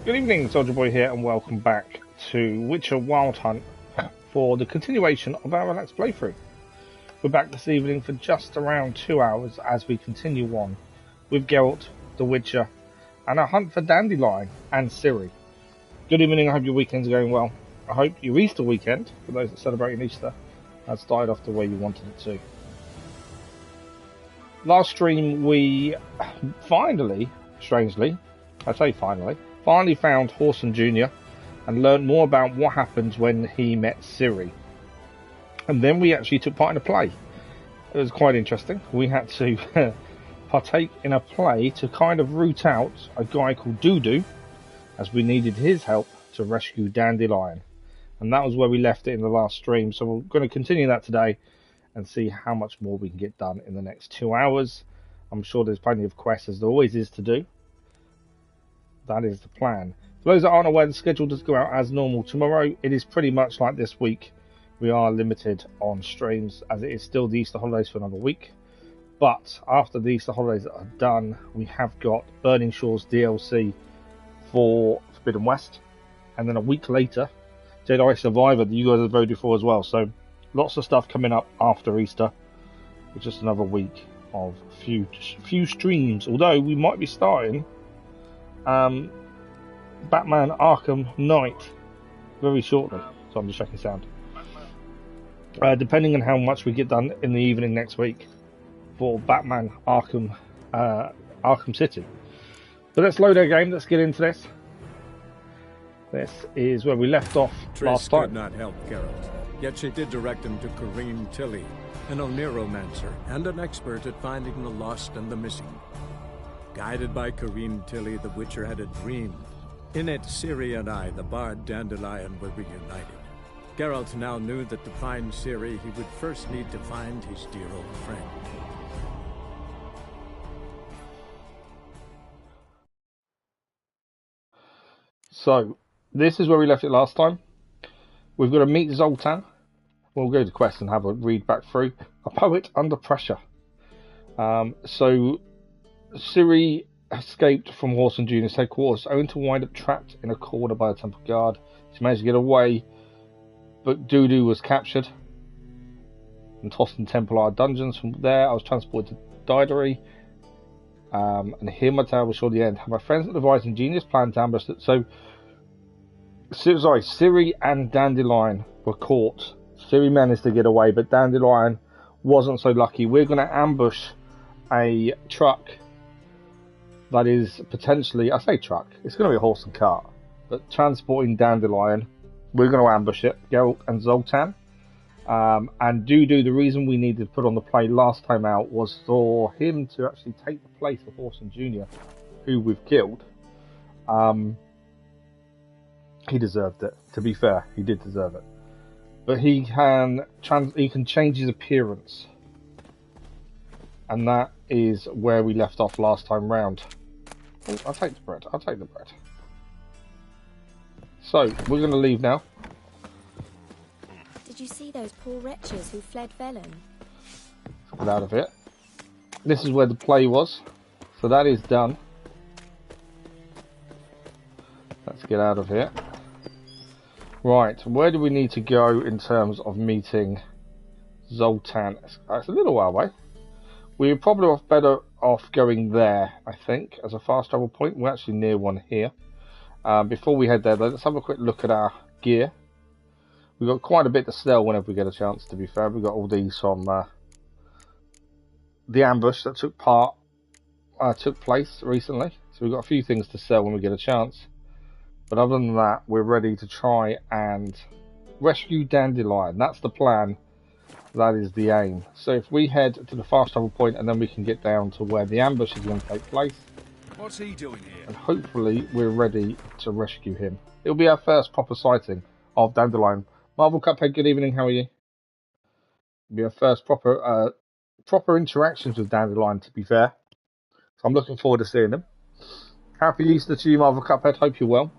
Good evening, Soldier Boy here, and welcome back to Witcher Wild Hunt for the continuation of our relaxed playthrough. We're back this evening for just around 2 hours as we continue on with Geralt, the Witcher, and our hunt for Dandelion and Ciri. Good evening, I hope your weekend's going well. I hope your Easter weekend, for those that celebrate Easter, has started off the way you wanted it to. Last stream we finally, strangely, I say finally found Horson Jr. and learned more about what happens when he met Ciri. And then we actually took part in a play. It was quite interesting. We had to partake in a play to kind of root out a guy called Dudu, as we needed his help to rescue Dandelion. And that was where we left it in the last stream. So we're going to continue that today and see how much more we can get done in the next 2 hours. I'm sure there's plenty of quests, as there always is, to do. That is the plan. For those that aren't aware, the schedule does go out as normal tomorrow. It is pretty much like this week. We are limited on streams as it is still the Easter holidays for another week. But after the Easter holidays are done, we have got Burning Shores DLC for Forbidden West. And then a week later, Jedi Survivor that you guys have voted for as well. So lots of stuff coming up after Easter. With just another week of few streams. Although we might be starting Batman Arkham Knight very shortly, so I'm just checking sound. Depending on how much we get done in the evening next week for Batman Arkham City. So let's load our game. Let's get into this. This is where we left off last time. Trish could not help Geralt, yet she did direct him to Corrine Tilly, an Oniromancer and an expert at finding the lost and the missing. Guided by Corrine Tilly, the Witcher had a dream. In it, Ciri and I, the bard Dandelion, were reunited. Geralt now knew that to find Ciri, he would first need to find his dear old friend. So, this is where we left it last time. We've got to meet Zoltan. We'll go to quest and have a read back through. A poet under pressure. So Ciri escaped from Horson Jr.'s headquarters, only to wind up trapped in a corner by a temple guard. She managed to get away, but Dudu was captured and tossed in Templar dungeons. From there, I was transported to Didery, and here my tale was short the end. My friends had devised ingenious plan to ambush it. So, Ciri and Dandelion were caught. Ciri managed to get away, but Dandelion wasn't so lucky. We're going to ambush a truck that is potentially, I say truck, it's going to be a horse and cart, but transporting Dandelion. We're going to ambush it, Geralt and Zoltan. And Dudu, the reason we needed to put on the play last time out was for him to actually take the place of Horson Jr., who we've killed. He deserved it, to be fair, he did deserve it. But he can change his appearance. And that is where we left off last time round. Oh, I'll take the bread. So, we're going to leave now. Did you see those poor wretches who fled Velen? Get out of it. This is where the play was. So that is done. Let's get out of here. Right, where do we need to go in terms of meeting Zoltan? It's a little while away. We're probably better off going there, I think, as a fast travel point. We're actually near one here. Before we head there, though, let's have a quick look at our gear. We've got quite a bit to sell whenever we get a chance, to be fair. We've got all these from the ambush that took place recently. So we've got a few things to sell when we get a chance. But other than that, we're ready to try and rescue Dandelion. That's the plan. That is the aim. So if we head to the fast travel point, and then we can get down to where the ambush is going to take place. What's he doing here? And hopefully we're ready to rescue him. It'll be our first proper sighting of Dandelion. Marvel Cuphead, good evening, how are you? It'll be our first proper interactions with Dandelion, to be fair. So I'm looking forward to seeing him. Happy Easter to you, Marvel Cuphead. Hope you're well.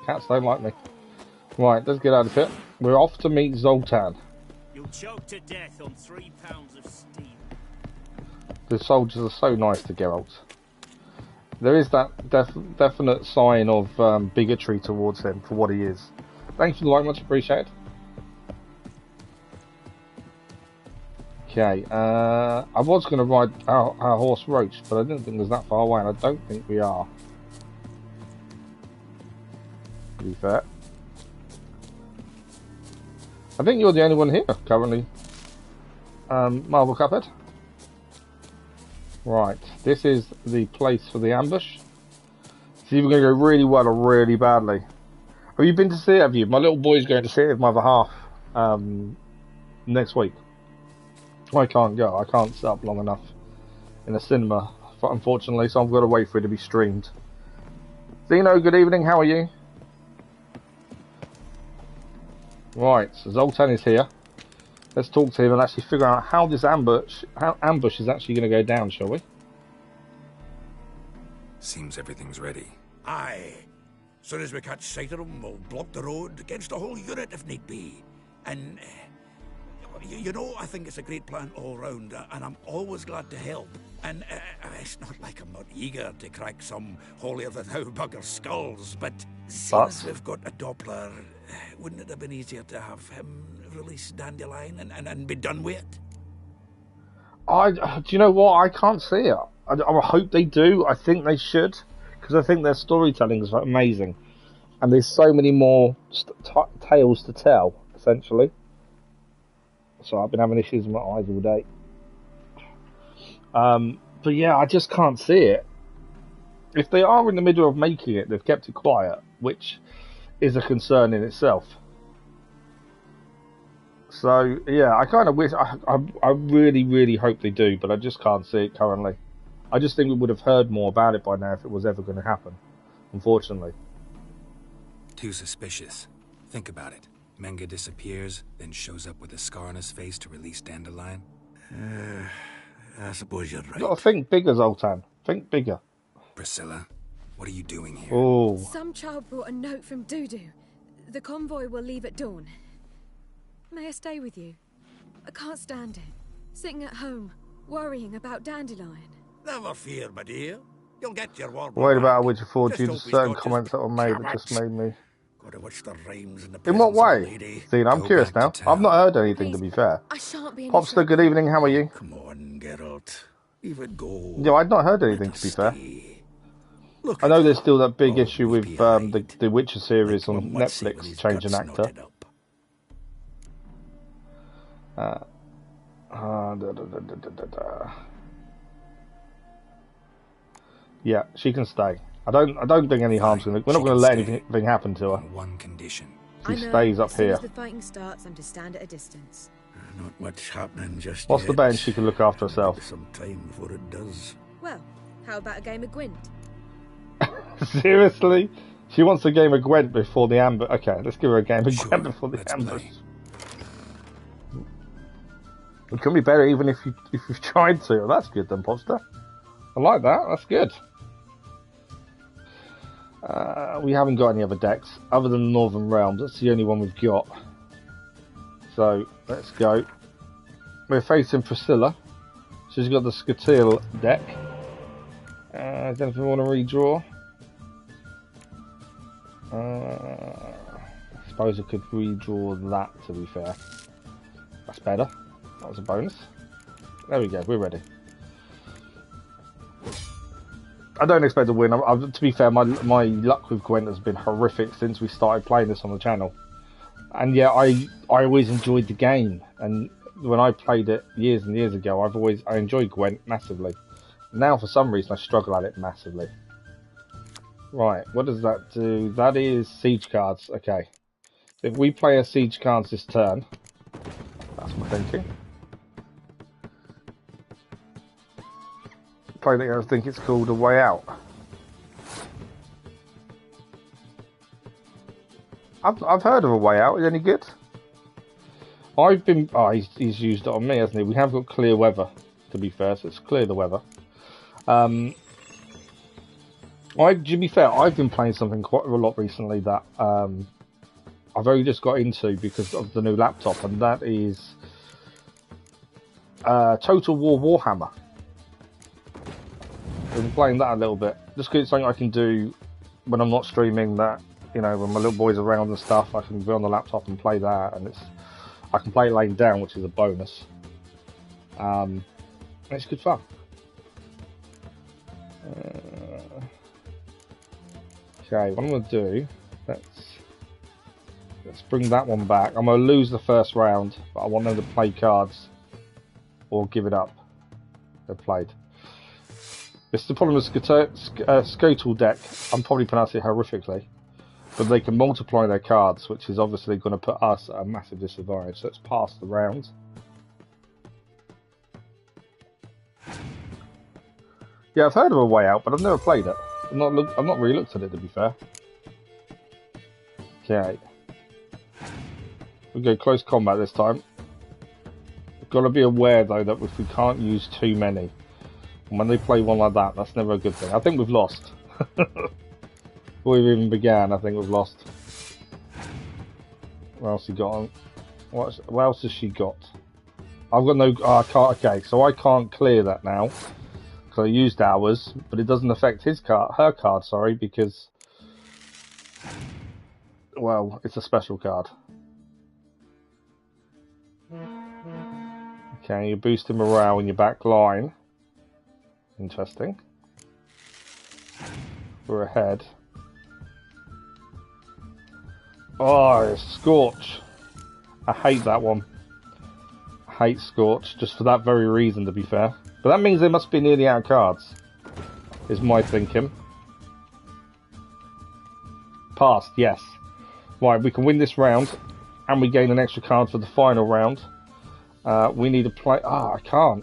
Cats don't like me. Right, let's get out of here. We're off to meet Zoltan. You'll choke to death on 3 pounds of steam. The soldiers are so nice to Geralt. there is that definite sign of bigotry towards him for what he is. Thanks for the like, much appreciated. Okay, I was going to ride our horse Roach, but I didn't think it was that far away, and I don't think we are. To be fair. I think you're the only one here currently, Marvel Cuphead. Right, this is the place for the ambush. It's either going to go really well or really badly. Have you been to see it, have you? My little boy's going to see it with my other half next week. I can't go, I can't sit up long enough in a cinema, unfortunately, so I've got to wait for it to be streamed. Zeno, good evening, how are you? Right, so Zoltan is here. Let's talk to him and actually figure out how this ambush is actually going to go down, shall we? Seems everything's ready. Aye. Soon as we catch sight of them, we'll block the road against a whole unit if need be. And, you know, I think it's a great plan all round, and I'm always glad to help. And it's not like I'm not eager to crack some holier-than-thou bugger skulls, but since we've got a Doppler, wouldn't it have been easier to have him release Dandelion and be done with it? Do you know what? I can't see it. I hope they do. I think they should, because I think their storytelling is amazing, and there's so many more tales to tell, essentially. So I've been having issues with my eyes all day. But yeah, I just can't see it. If they are in the middle of making it, they've kept it quiet, which is a concern in itself. So yeah, I kind of wish, I really, really hope they do, but I just can't see it currently. I just think we would have heard more about it by now if it was ever going to happen, unfortunately. Too suspicious. Think about it. Menga disappears, then shows up with a scar on his face to release Dandelion. I suppose you're right. You've got to think bigger, Zoltan. Think bigger. Priscilla, what are you doing here? Oh. Some child brought a note from Dudu. The convoy will leave at dawn. May I stay with you? I can't stand it. Sitting at home, worrying about Dandelion. Never fear, my dear. You'll get your warbler. Worried about which back. afford Just you to hope he's certain not comments just that were made that carrots. just made me... Gotta watch the rhymes in the In what presence of a way? lady. Zena, I'm Go curious back now. to town. I've not heard anything, Please, to be fair. I shan't be in Popster, good evening, how are you? Come on, Geralt. Leave it go. Yeah, I'd not heard anything, Let to be us fair. stay. Look I know at there's her. still that big Oh, issue with weepy-eyed. the Witcher series Like on one would see with Netflix his changing guts actor. knotted up. Yeah, she can stay. I don't think any harm's gonna. We're not She gonna can let stay. anything happen to her. On one condition. She I know, stays up as soon here. as the fighting starts, I'm to stand at a distance. Not much happening just What's yet. the bane? She can look after herself. Some time before it does. Well, how about a game of Gwent? Seriously? She wants a game of Gwent before the ambush. Okay, let's give her a game of Sure, Gwent before the let's ambush. play. It can be better even if you've tried to. That's good then, Popster. I like that. That's good. We haven't got any other decks other than the Northern Realms. That's the only one we've got. So let's go. We're facing Priscilla. She's got the Skatil deck. I don't know if we want to redraw. I suppose I could redraw that, to be fair. That's better. That was a bonus. There we go, we're ready. I don't expect to win. To be fair, my luck with Gwent has been horrific since we started playing this on the channel. And yeah, I always enjoyed the game. And when I played it years and years ago, I enjoyed Gwent massively. Now, for some reason, I struggle at it massively. Right, what does that do? That is siege cards. Okay. If we play a siege cards this turn, that's my thinking. I think it's called A Way Out. I've heard of A Way Out. Is it any good? I've been... Oh, he's used it on me, hasn't he? We have got clear weather, to be fair, so it's clear the weather. To be fair, I've been playing something quite a lot recently that I've only just got into because of the new laptop, and that is Total War Warhammer. I've been playing that a little bit. just 'cause it's something I can do when I'm not streaming. That, you know, when my little boy's around and stuff, I can be on the laptop and play that, and I can play it laying down, which is a bonus. It's good fun. Okay, what I'm going to do, let's bring that one back. I'm going to lose the first round, but I want them to play cards or give it up. They've played. It's the problem with Skotal deck. I'm probably pronouncing it horrifically, but they can multiply their cards, which is obviously going to put us at a massive disadvantage. So let's pass the round. Yeah, I've heard of A Way Out, but I've never played it. I've not really looked at it, to be fair. Okay. We go close combat this time. We've got to be aware, though, that if we can't use too many, and when they play one like that, that's never a good thing. I think we've lost. Before we even began, I think we've lost. What else he got on? What else has she got? I've got no... Oh, I can't... Okay, so I can't clear that now. Because I used ours, but it doesn't affect her card, sorry, because... Well, it's a special card. Okay, you boost morale in your back line. Interesting. We're ahead. Oh, Scorch. I hate that one. I hate Scorch, just for that very reason, to be fair. But that means they must be nearly out of cards, is my thinking. Passed, yes. Right, we can win this round, and we gain an extra card for the final round. We need to play... Ah, I can't.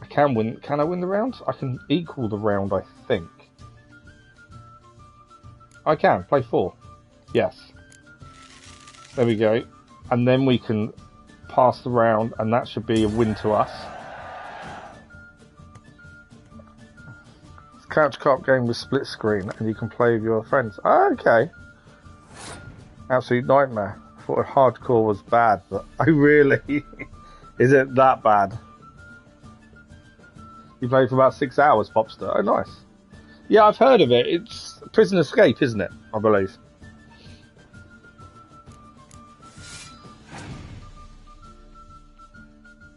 I can win. Can I win the round? I can equal the round, I think. I can. Play 4. Yes. There we go. And then we can pass the round, and that should be a win to us. It's a couch co-op game with split screen, and you can play with your friends. Oh, okay. Absolute nightmare. I thought hardcore was bad, but oh really? Is it that bad? You played for about 6 hours, Popster. Oh, nice. Yeah, I've heard of it. It's Prison Escape, isn't it? I believe.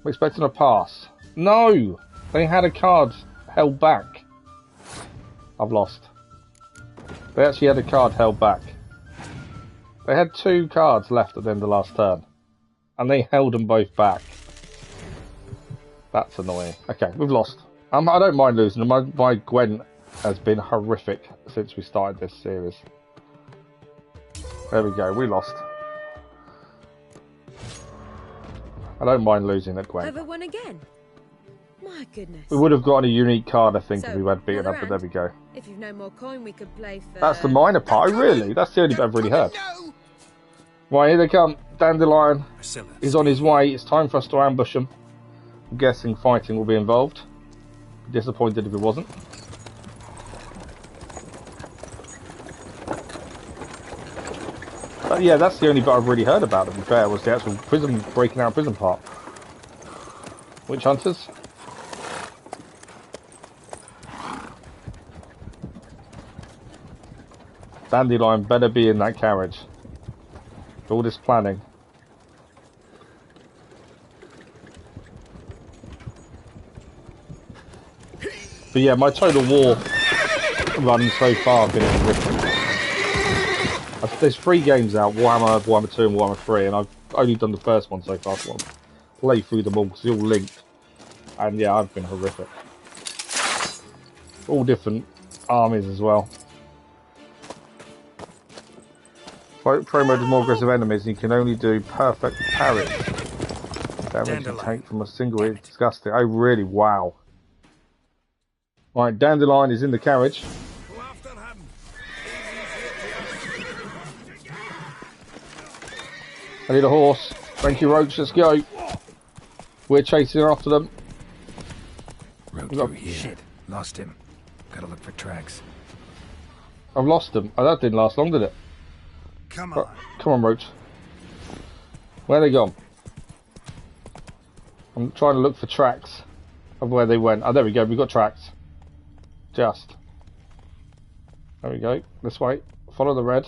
We're expecting a pass. No! They had a card held back. I've lost. They actually had a card held back. They had 2 cards left at the end of the last turn. And they held them both back. That's annoying. Okay, we've lost. I don't mind losing. My Gwen has been horrific since we started this series. There we go, we lost. I don't mind losing at Gwen. Over one again? My goodness. We would have gotten a unique card, I think, if we had beaten up, but there we go. If you've no more coin, we could play for... That's the minor part, really? That's the only bit I've really heard. Right, here they come. Dandelion is on his way. It's time for us to ambush him. I'm guessing fighting will be involved. Disappointed if it wasn't. But yeah, that's the only bit I've really heard about, to be fair, was the actual prison, breaking out prison part. Witch hunters? Dandelion better be in that carriage. All this planning. But yeah, my total war run so far have been horrific. There's 3 games out, Warhammer 2 and Warhammer 3, and I've only done the first one so far, so I'll play through them all, because they're all linked. And yeah, I've been horrific. All different armies as well. Pro mode is more aggressive enemies, and you can only do perfect parry. Damage you take from a single hit, disgusting. Oh really, wow. Right, Dandelion is in the carriage. I need a horse. Thank you, Roach. Let's go. We're chasing after them. Shit, lost him. Gotta look for tracks. I've lost them. Oh, that didn't last long, did it? Come on. Come on, Roach. Where are they gone? I'm trying to look for tracks of where they went. Oh, there we go. We've got tracks. Just. There we go. This way. Follow the red.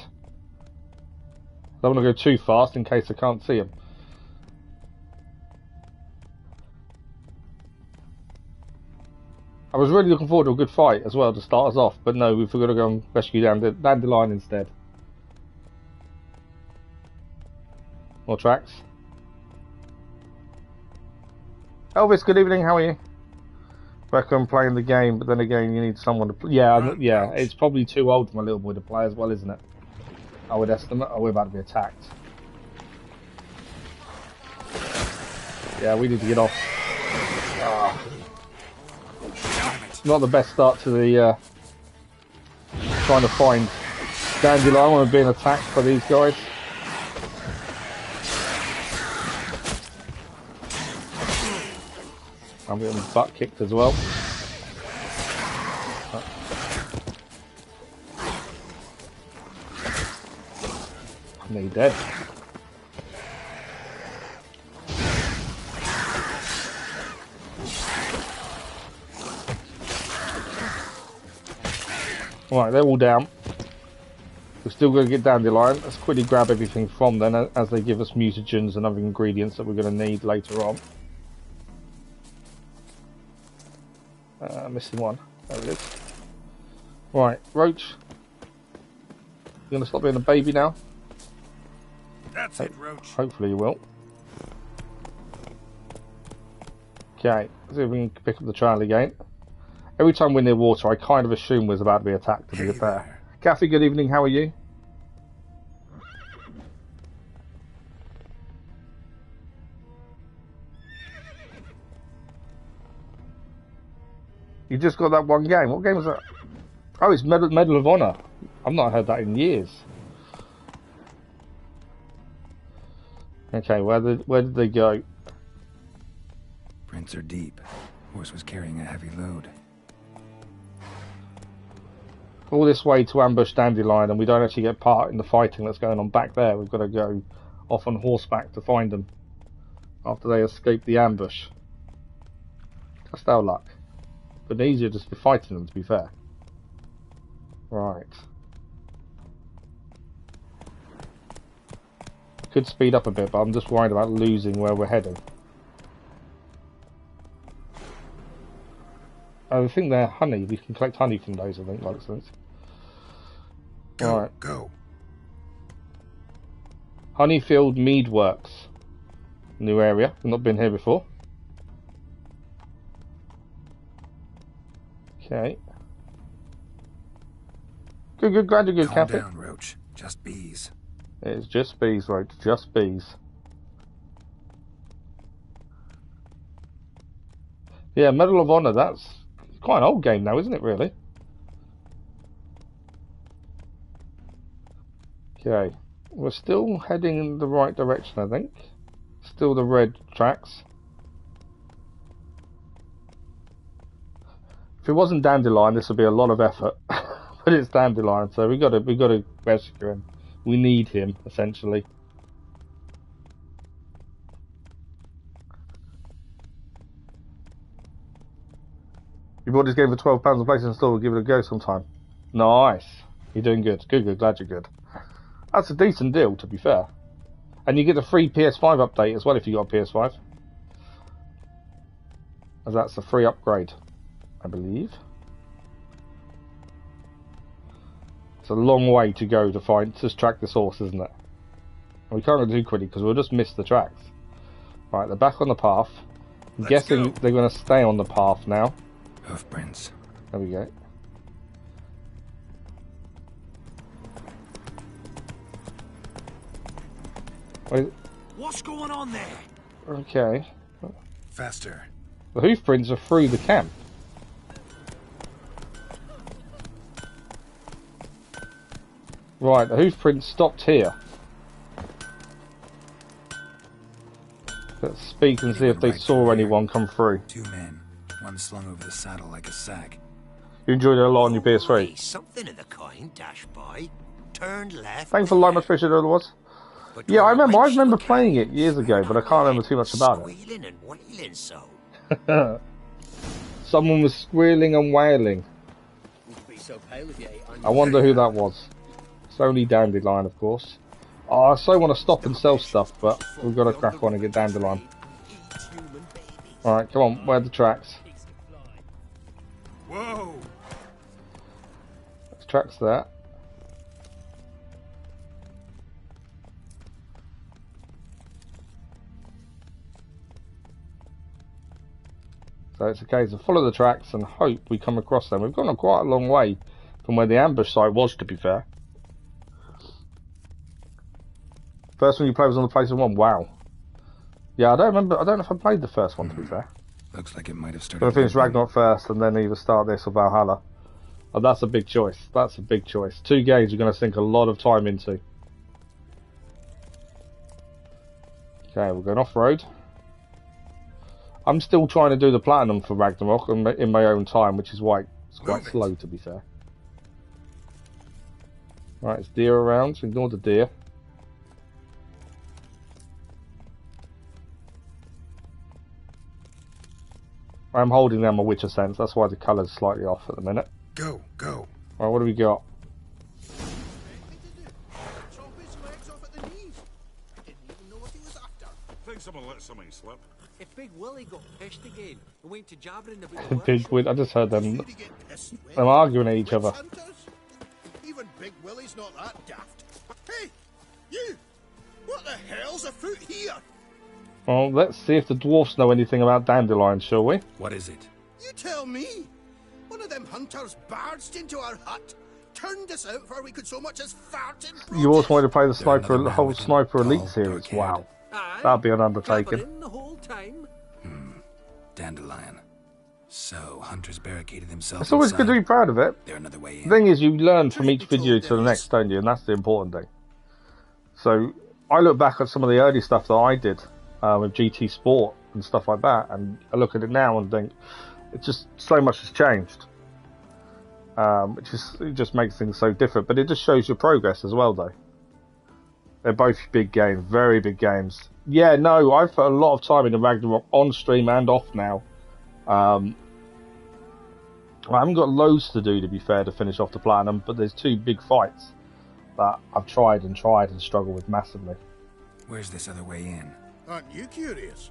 Don't want to go too fast in case I can't see him. I was really looking forward to a good fight as well to start us off, but no, we forgot to go and rescue Dandelion instead. More tracks. Elvis, good evening, how are you? Reckon playing the game, but then again you need someone to play. Yeah, it's probably too old for my little boy to play as well, isn't it? I would estimate. Oh, we're about to be attacked. Yeah, we need to get off. Not the best start to the trying to find Dandelion when we're being attacked by these guys. I'm getting butt kicked as well. I'm nearly dead. Right, they're all down. We're still going to get Dandelion. Let's quickly grab everything from them as they give us mutagens and other ingredients that we're going to need later on. Missing one. There it is. Right, Roach. You going to stop being a baby now? That's it, Roach. Hopefully you will. Okay, let's see if we can pick up the trail again. Every time we're near water, I kind of assume we're about to be attacked, to be fair. Kathy, good evening, how are you? You just got that one game. What game was that? Oh, it's Medal of Honor. I've not heard that in years. Okay, where did they go? Prints are deep. Horse was carrying a heavy load. All this way to ambush Dandelion, and we don't actually get part in the fighting that's going on back there. We've got to go off on horseback to find them after they escape the ambush. Just our luck. But easier just to be fighting them, to be fair. Right. Could speed up a bit, but I'm just worried about losing where we're heading. I think they're honey. We can collect honey from those, I think, like sense. Go, right. Go. Honeyfield Mead Works. New area. We've not been here before. Okay. Good, glad you're good, Calm Kathy. down, Roach. Just bees. It's just bees, right? Just bees. Yeah, Medal of Honor, that's quite an old game now, isn't it, really? Okay. We're still heading in the right direction, I think. Still the red tracks. If it wasn't Dandelion, this would be a lot of effort. But it's Dandelion, so we got to rescue him. We need him, essentially. You bought this game for £12 and place it in the store. We'll give it a go sometime. Nice. You're doing good. Good. Glad you're good. That's a decent deal, to be fair. And you get a free PS5 update as well if you got a PS5. As that's a free upgrade, I believe. It's a long way to go to track this horse, isn't it? And we can't go too quickly because we'll just miss the tracks. Right, they're back on the path. I'm guessing they're going to stay on the path now. Hoofprints. There we go. Wait. What's going on there? Okay. Faster. The hoofprints are through the camp. Right, the hoofprints stopped here. Let's speak and see if they saw anyone come through. 2 men. One slung over the saddle like a sack. You enjoyed it a lot on your PS3. Something of the kind dashed by. Turned left. Thanks for the light, much appreciated it was. Yeah, I remember playing it years ago, but I can't remember too much about it. Squealing and wailing so. Someone was squealing and wailing. so pale if you ate onions. I wonder who that was. It's only Dandelion, of course. Oh, I so want to stop and sell stuff, but we've got to crack on and get Dandelion. Alright, come on, where are the tracks? Whoa! There's tracks there. So it's a case of follow the tracks and hope we come across them. We've gone quite a long way from where the ambush site was, to be fair. First one you played was on the PlayStation 1. Wow. Yeah, I don't remember. I don't know if I played the first one, to be fair. Looks like it might have started. Gonna finish Ragnarok first and then either start this or Valhalla. Oh, that's a big choice. That's a big choice. 2 games you're going to sink a lot of time into. Okay, we're going off-road. I'm still trying to do the platinum for Ragnarok in my own time, which is why it's quite slow, to be fair. Right, it's deer around, so ignore the deer. I'm holding down my Witcher sense, that's why the colour's slightly off at the minute. Go, go. Right, what do we got? Think someone let something slip. If Big Willie got pissed again and went to jabbering about the Big Will, I just heard them arguing at each other. Even Big Willie's not that daft. Hey, you! What the hell's afoot here? Well, let's see if the dwarfs know anything about Dandelion, shall we? What is it? You tell me. One of them hunters barged into our hut, turned us out before we could so much as fart in. You also wanted to play the sniper, another the whole man with Sniper tall, Elite series. dark-haired. Wow, Aye, that'd be an undertaking. gabbering the whole time. Dandelion. So, hunters barricaded themselves It's always good to be proud of it. They're another way in. The thing is, you learn from each video to the next, don't you? And that's the important thing. So, I look back at some of the early stuff that I did with GT Sport and stuff like that, and I look at it now and think, it's just so much has changed. It just makes things so different, but it just shows your progress as well, though. They're both big games, very big games. Yeah, no, I've put a lot of time into Ragnarok on stream and off now. I haven't got loads to do, to be fair, to finish off the platinum, but there's 2 big fights that I've tried and struggled with massively. Where's this other way in? Aren't you curious?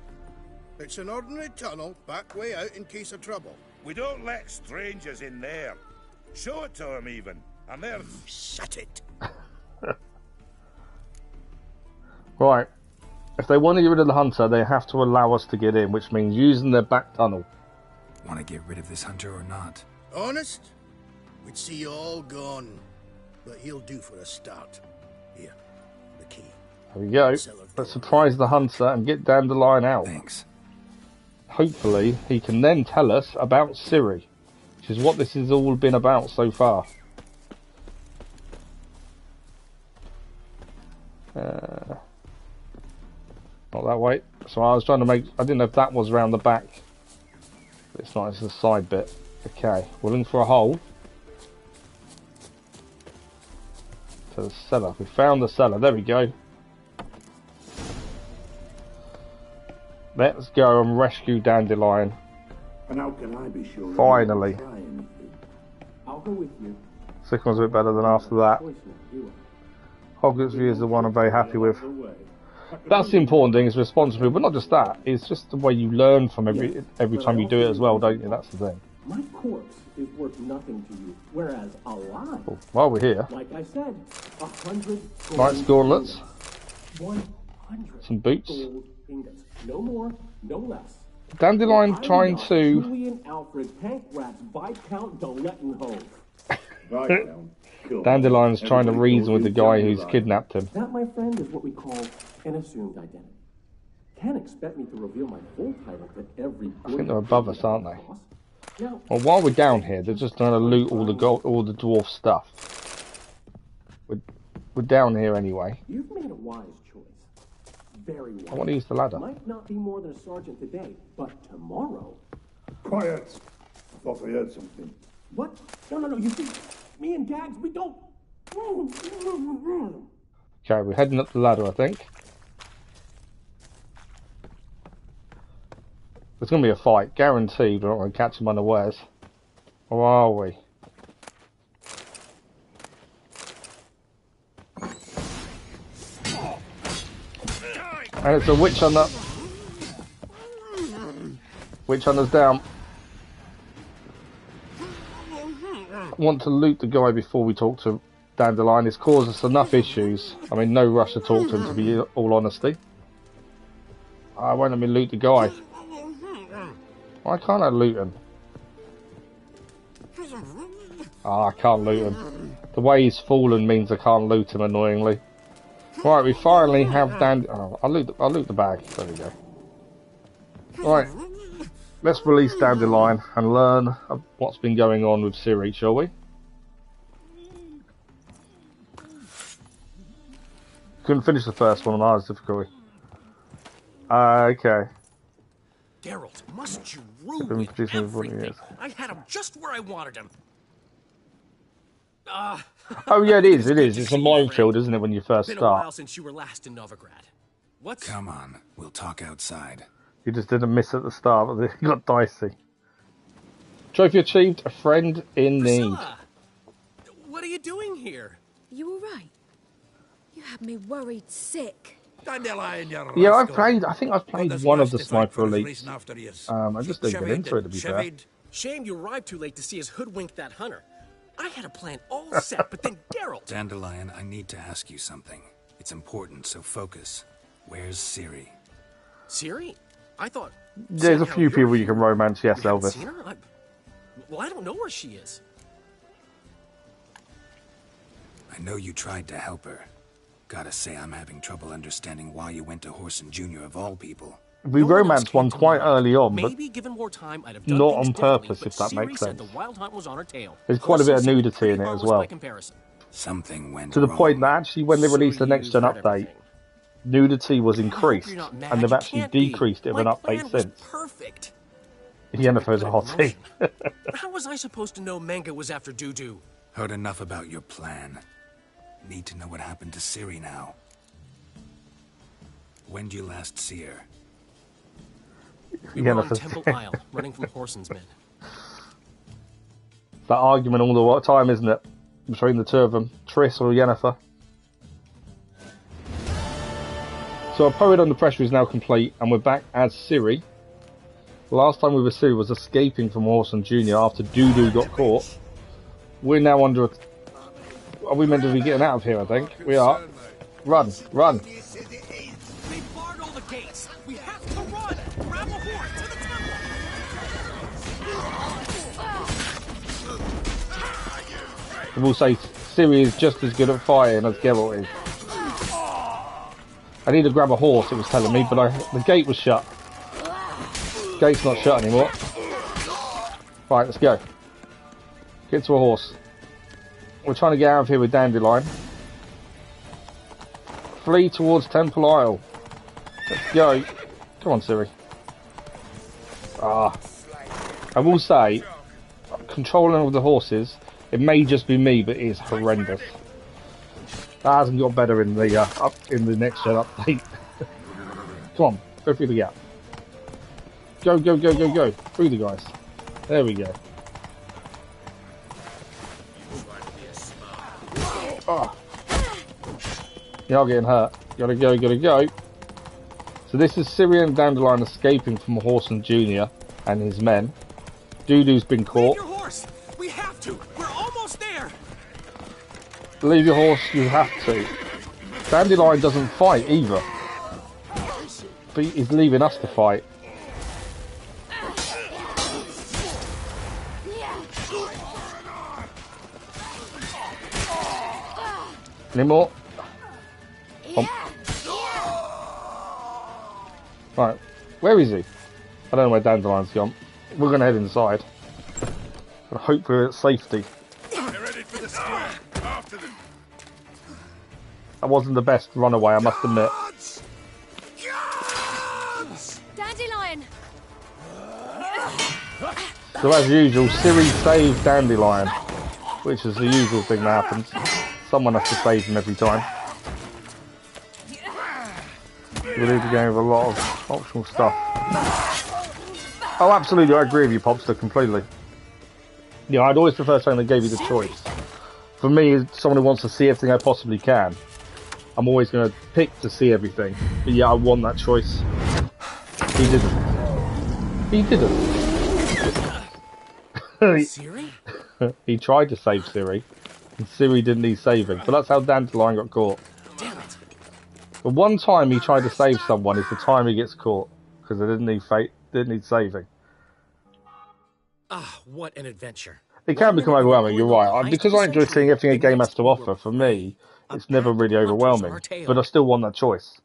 It's an ordinary tunnel, back way out in case of trouble. We don't let strangers in there. Show it to them even. And there's... Shut it. Right. If they want to get rid of the hunter, they have to allow us to get in, which means using their back tunnel. Want to get rid of this hunter or not? Honest? We'd see you all gone. But he'll do for a start. Here, the key. There we go. Let's surprise the hunter and get Dandelion out. Thanks. Hopefully, he can then tell us about Ciri, which is what this has all been about so far. Not that way. So I was trying to make... I didn't know if that was around the back. But it's not, it's the side bit. Okay, we're looking for a hole. To the cellar. We found the cellar. There we go. Let's go and rescue Dandelion. And how can I be sure? Finally. I'll go with you. Second one's a bit better than after that. Hogwarts View is the one I'm very happy with. That's the important thing, is responsibility, but not just that. It's just the way you learn from every time you do it as well, don't you? That's the thing. My corpse is worth nothing to you, whereas alive. Cool. While we're here, Like I said, 100 Knights gauntlets, 100 some boots. gold ingots. No more, no less. Dandelion trying to... Julian Alfred Pancratz Viscount de Lettenhove. Dandelion's trying to reason with the guy who's kidnapped him. That, my friend, is what we call an assumed identity. Can't expect me to reveal my full title to every... I think they're above us, aren't they? Now, Well, while we're down here, they're just trying to loot all the dwarf stuff. We're down here anyway. you've made a wise choice. Very wise. I want to use the ladder. Might not be more than a sergeant today, but tomorrow... Quiet. I thought I heard something. What? No, you see, me and Gags, we don't... Okay, we're heading up the ladder, I think. There's going to be a fight, guaranteed. We're not going to catch him unawares. Or are we? And it's a witch hunter. Witch hunter's down. I want to loot the guy before we talk to Dandelion. It's caused us enough issues. I mean, no rush to talk to him, to be all honesty. I won't let me loot the guy. Why can't I loot him? I can't loot him. The way he's fallen means I can't loot him, annoyingly. Right, we finally have I'll loot the bag. There we go. Right, let's release Dandelion and learn what's been going on with Ciri, shall we? Couldn't finish the first one on hardest difficulty. Okay. Geralt, must you ruin everything? I had him just where I wanted him. Oh yeah, it is. It is. It's a minefield, isn't it? When you first start. Been a while since you were last in Novigrad. What's? Come on, we'll talk outside. You just didn't miss at the start, but it got dicey. Trophy achieved. A friend in need. What are you doing here? You all right? You had me worried sick. Dandelion, yeah, I think I've played one of the Sniper Elites. I just didn't get into it, to be fair. Shame you arrived too late to see us hoodwink that hunter. I had a plan all set, but then Geralt... Dandelion, I need to ask you something. It's important, so focus. Where's Ciri? Ciri? I thought... There's a few people you can romance, yes, Elvis. Seen her? Well, I don't know where she is. I know you tried to help her. Gotta say, I'm having trouble understanding why you went to Whoreson Jr. of all people. We romanced one quite early on, but maybe given more time, I'd have done not on purpose, if that makes sense. The Wild Hunt was on her tail. There's quite a bit of nudity in it as well. Something went to the point that actually when they released the next gen update, nudity was increased, and they've actually decreased it with an update since. Perfect. Yennefer's a hottie. How was I supposed to know Manga was after Dudu? Heard enough about your plan. Need to know what happened to Ciri now. When did you last see her? We were on Temple Isle, running from Whoreson's men. That argument all the time, isn't it? Between the two of them, Triss or Yennefer. So our Poet Under Pressure is now complete, and we're back as Ciri. Last time we were Ciri was escaping from Whoreson Jr. after Dudu got caught. We're now under... Are we meant to be getting out of here, I think? We are. Run, run. They barred all the gates. We have to run. Grab a horse to the temple. I will say Ciri is just as good at fighting as Geralt is. I need to grab a horse, it was telling me, but the gate was shut. Gate's not shut anymore. Right, let's go. Get to a horse. We're trying to get out of here with Dandelion. Flee towards Temple Isle. Let's go. Come on, Ciri. I will say, controlling of the horses, it may just be me, but it is horrendous. That hasn't got better in the next gen update. Come on, go through the gap. Go, go, go, go, go. Through the guys. There we go. Oh. You're getting hurt. Gotta go, gotta go. So this is Ciri and Dandelion escaping from Whoreson Jr. and his men. Dudu's been caught. Leave your horse. We have to. We're almost there. Leave your horse, you have to. Dandelion doesn't fight either. But he's leaving us to fight. Any more? Right, where is he? I don't know where Dandelion's gone. We're going to head inside. And hope we're at safety. Ready for the square. After them. That wasn't the best runaway, I must admit. Dandelion! So as usual, Ciri saved Dandelion, which is the usual thing that happens. Someone has to save him every time. We leave the game with a lot of optional stuff. Oh, absolutely, I agree with you, Popster, completely. Yeah, I'd always prefer something that gave you the choice. For me, as someone who wants to see everything I possibly can, I'm always going to pick to see everything. But yeah, I won that choice. He didn't. He didn't. Ciri? He tried to save Ciri, and Ciri didn't need saving. But that's how Dandelion got caught. Damn it. The one time he tried to save someone is the time he gets caught, because they didn't need saving. Ah, what an adventure. It can become overwhelming, you're right. Because I enjoy seeing everything a game has to offer, for me, it's never really overwhelming. But I still want that choice.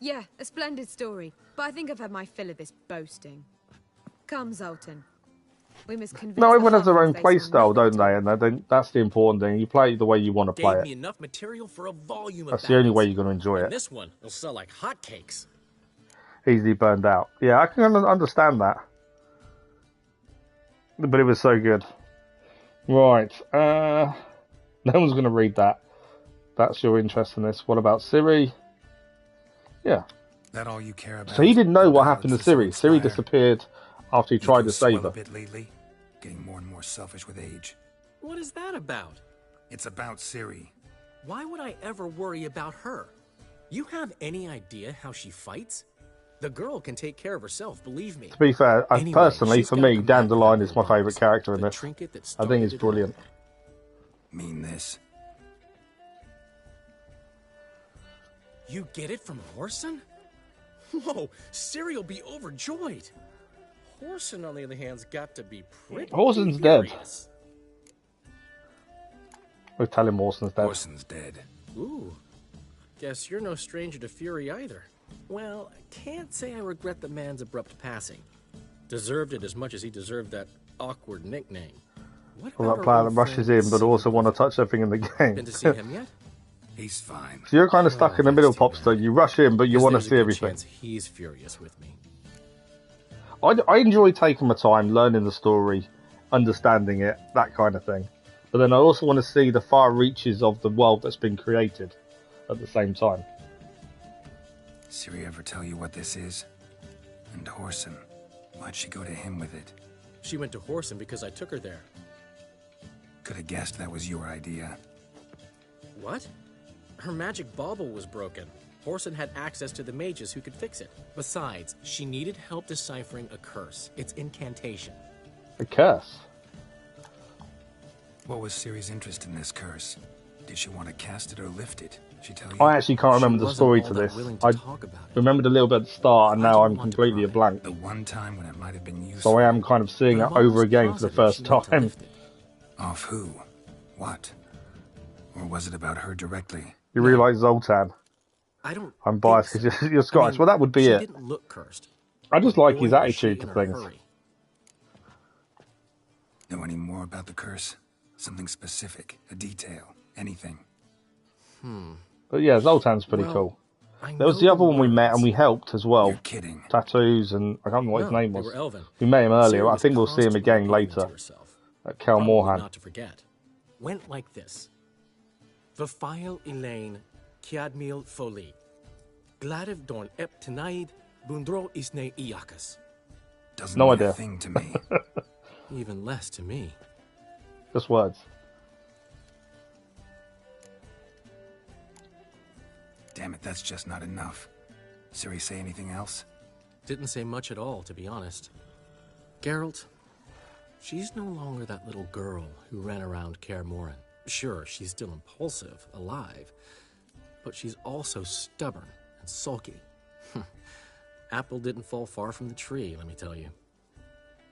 Yeah, a splendid story. But I think I've had my fill of this boasting. Come, Zoltan. We must convince No, everyone the has their own Half-Face play we're style, don't nothing they? And that's the important thing. You play it the way you want to play Gave me it. enough material for a volume of That's the only battles. way you're going to enjoy And it. this one will sell like hotcakes. Easily burned out. Yeah, I can understand that. But it was so good. Right. No one's going to read that. That's your interest in this. What about Ciri? Yeah. That all you care about? So he didn't know what happened to Ciri. Ciri disappeared after he tried to save her. A bit lately, getting more and more selfish with age. What is that about? It's about Ciri. Why would I ever worry about her? You have any idea how she fights? The girl can take care of herself, believe me. To be fair, Anyway, personally, she's for gotta me, come back Dandelion with is my that favourite character in the this. trinket that I think he's started it brilliant. Mean this? You get it from Whoreson? Whoa, Ciri will be overjoyed. Whoreson, on the other hand, has got to be pretty Whoreson's dead. furious. We'll tell him Whoreson's dead. Whoreson's dead. Ooh, guess you're no stranger to fury either. Well, I can't say I regret the man's abrupt passing. Deserved it as much as he deserved that awkward nickname. What Well, about that player our that old rushes friend in, but also want to touch everything in the game. Been to see him yet? He's fine. So you're kind of stuck in the middle, Popster. You rush in, but you want to There's a see good everything. chance he's furious with me. I enjoy taking my time, learning the story, understanding it, that kind of thing. But then I also want to see the far reaches of the world that's been created at the same time. Ciri ever tell you what this is? And Whoreson, why'd she go to him with it? She went to Whoreson because I took her there. Could have guessed that was your idea. What? Her magic bauble was broken. Whoreson had access to the mages who could fix it. Besides, she needed help deciphering a curse. It's incantation. A curse? What was Ciri's interest in this curse? Did she want to cast it or lift it? She tell you? I actually can't remember the story to this. I remembered a little bit at the start, and now I'm completely a blank. The one time when it might have been useful. So I am kind of seeing it over again for the first time. Off who? What? Or was it about her directly? You realise Zoltan. I'm biased because you're Scottish. Well, that would be it. Didn't look cursed. I just like his attitude to things. Know any more about the curse? Something specific, a detail, anything? But yeah, Zoltan's pretty cool. There was the other one we met and we helped as well. You're kidding. Tattoos and I can't remember what his name was. They were Elven. We met him earlier. Ciri I was think we'll see him constantly again repeating later to herself. at Kel Probably Morhan. not to forget. Went like this. Vafile Elaine, Kiadmil Foli. Gladiv Dorn Ep Tenaid, Bundro Isne Iakas. Doesn't No mean idea. a thing to me. Even less to me. Just words. Damn it, that's just not enough. Ciri say anything else? Didn't say much at all, to be honest. Geralt, she's no longer that little girl who ran around Kaer Morhen. Sure, she's still impulsive, alive, but she's also stubborn and sulky. Apple didn't fall far from the tree, let me tell you.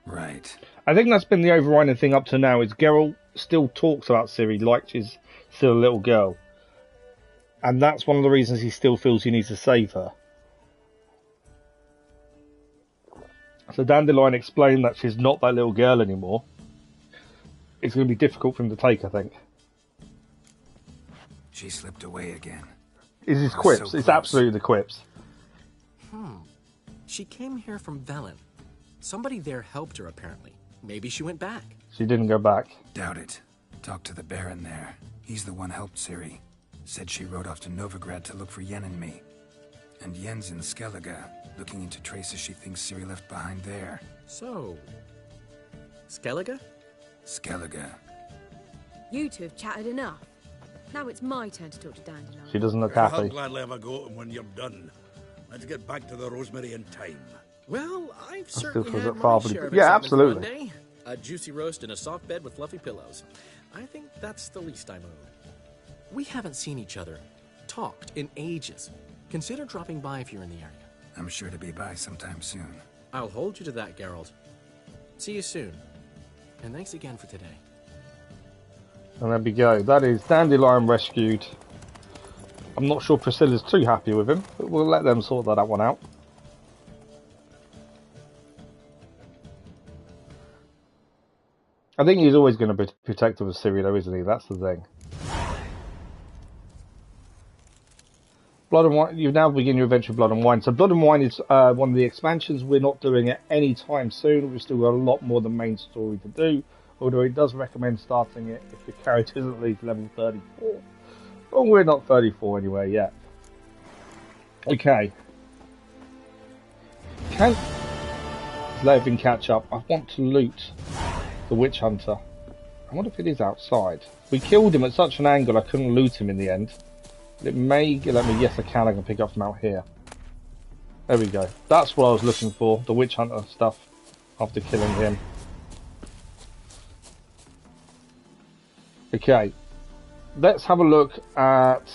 Right. I think that's been the overriding thing up to now is Geralt still talks about Ciri like she's still a little girl. And that's one of the reasons he still feels he needs to save her. So Dandelion explained that she's not that little girl anymore. It's going to be difficult for him to take, I think. She slipped away again. It's his We're quips. so It's close. absolutely the quips. She came here from Velen. Somebody there helped her, apparently. Maybe she went back. She didn't go back. Doubt it. Talk to the Baron there. He's the one helped Ciri. Said she rode off to Novigrad to look for Yen and me. And Yen's in Skellige, looking into traces she thinks Ciri left behind there. So, Skellige? Skellige. You two have chatted enough. Now it's my turn to talk to Dandelion. She doesn't look I'll happy. gladly have a go at him when you're done. Let's get back to the Rosemary in time. Well, I've still certainly feels had like my far, share of yeah, excitement for absolutely. Monday. A juicy roast in a soft bed with fluffy pillows. I think that's the least I'm owed. We haven't seen each other, talked in ages. Consider dropping by if you're in the area. I'm sure to be by sometime soon. I'll hold you to that, Geralt. See you soon. And thanks again for today. And there we go. That is Dandelion rescued. I'm not sure Priscilla's too happy with him, but we'll let them sort that one out. I think he's always going to be protective of Ciri, though, isn't he? That's the thing. Blood and Wine. You now begin your adventure with Blood and Wine. So Blood and Wine is one of the expansions. We're not doing it any time soon. We've still got a lot more than main story to do. Although it does recommend starting it if the character is at least level 34. Well, we're not 34 anyway yet. Okay. Let's let everything catch up. I want to loot the Witch Hunter. I wonder if it is outside. We killed him at such an angle I couldn't loot him in the end. It may let me, yes I can pick up from out here. There we go. That's what I was looking for, the Witch Hunter stuff, after killing him. Okay, let's have a look at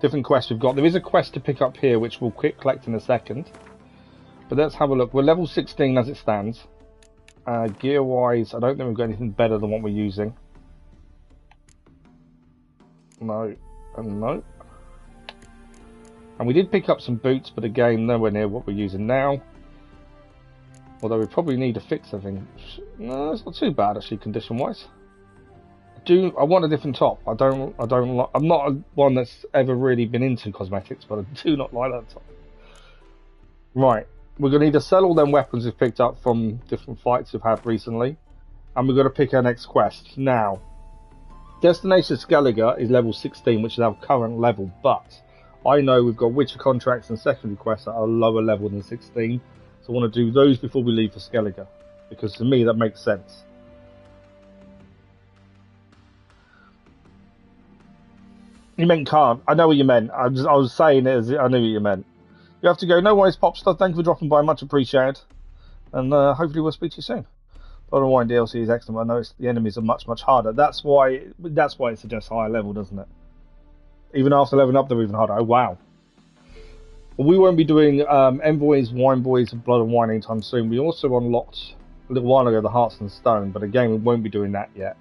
different quests we've got. There is a quest to pick up here which we'll quick collect in a second. But let's have a look. We're level 16 as it stands. Gear wise, I don't think we've got anything better than what we're using. No, and no. And we did pick up some boots, but again, nowhere near what we're using now. Although we probably need to fix everything. No, it's not too bad actually, condition-wise. I want a different top. I'm not one that's ever really been into cosmetics, but I do not like that top. Right, we're going to need to sell all them weapons we've picked up from different fights we've had recently, and we're going to pick our next quest. Now, Destination Skellige is level 16, which is our current level, but I know we've got Witcher contracts and secondary quests that are lower level than 16, so I want to do those before we leave for Skellige, because to me that makes sense. You meant can't. I know what you meant. I was saying it as I knew what you meant. You have to go. No worries, Popstar. Thank you for dropping by. Much appreciated. And hopefully we'll speak to you soon. Blood and Wine DLC is excellent. I know the enemies are much, much harder. That's why it suggests higher level, doesn't it? Even after leveling up, they're even harder. Oh, wow. Well, we won't be doing Envoys, Wine Boys, and Blood and Wine anytime soon. We also unlocked a little while ago the Hearts and Stone, but again, we won't be doing that yet.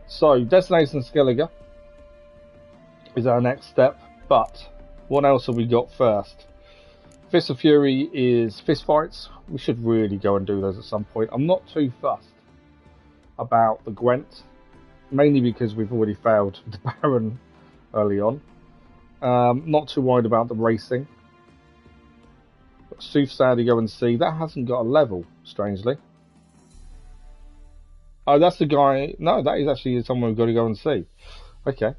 So, Destination Skellige is our next step, but what else have we got first? Fist of Fury is fist fights. We should really go and do those at some point. I'm not too fussed about the Gwent, mainly because we've already failed the Baron early on. Not too worried about the racing. Soothsayer to go and see. That hasn't got a level, strangely. Oh, that's the guy. No, that is actually someone we've got to go and see. Okay.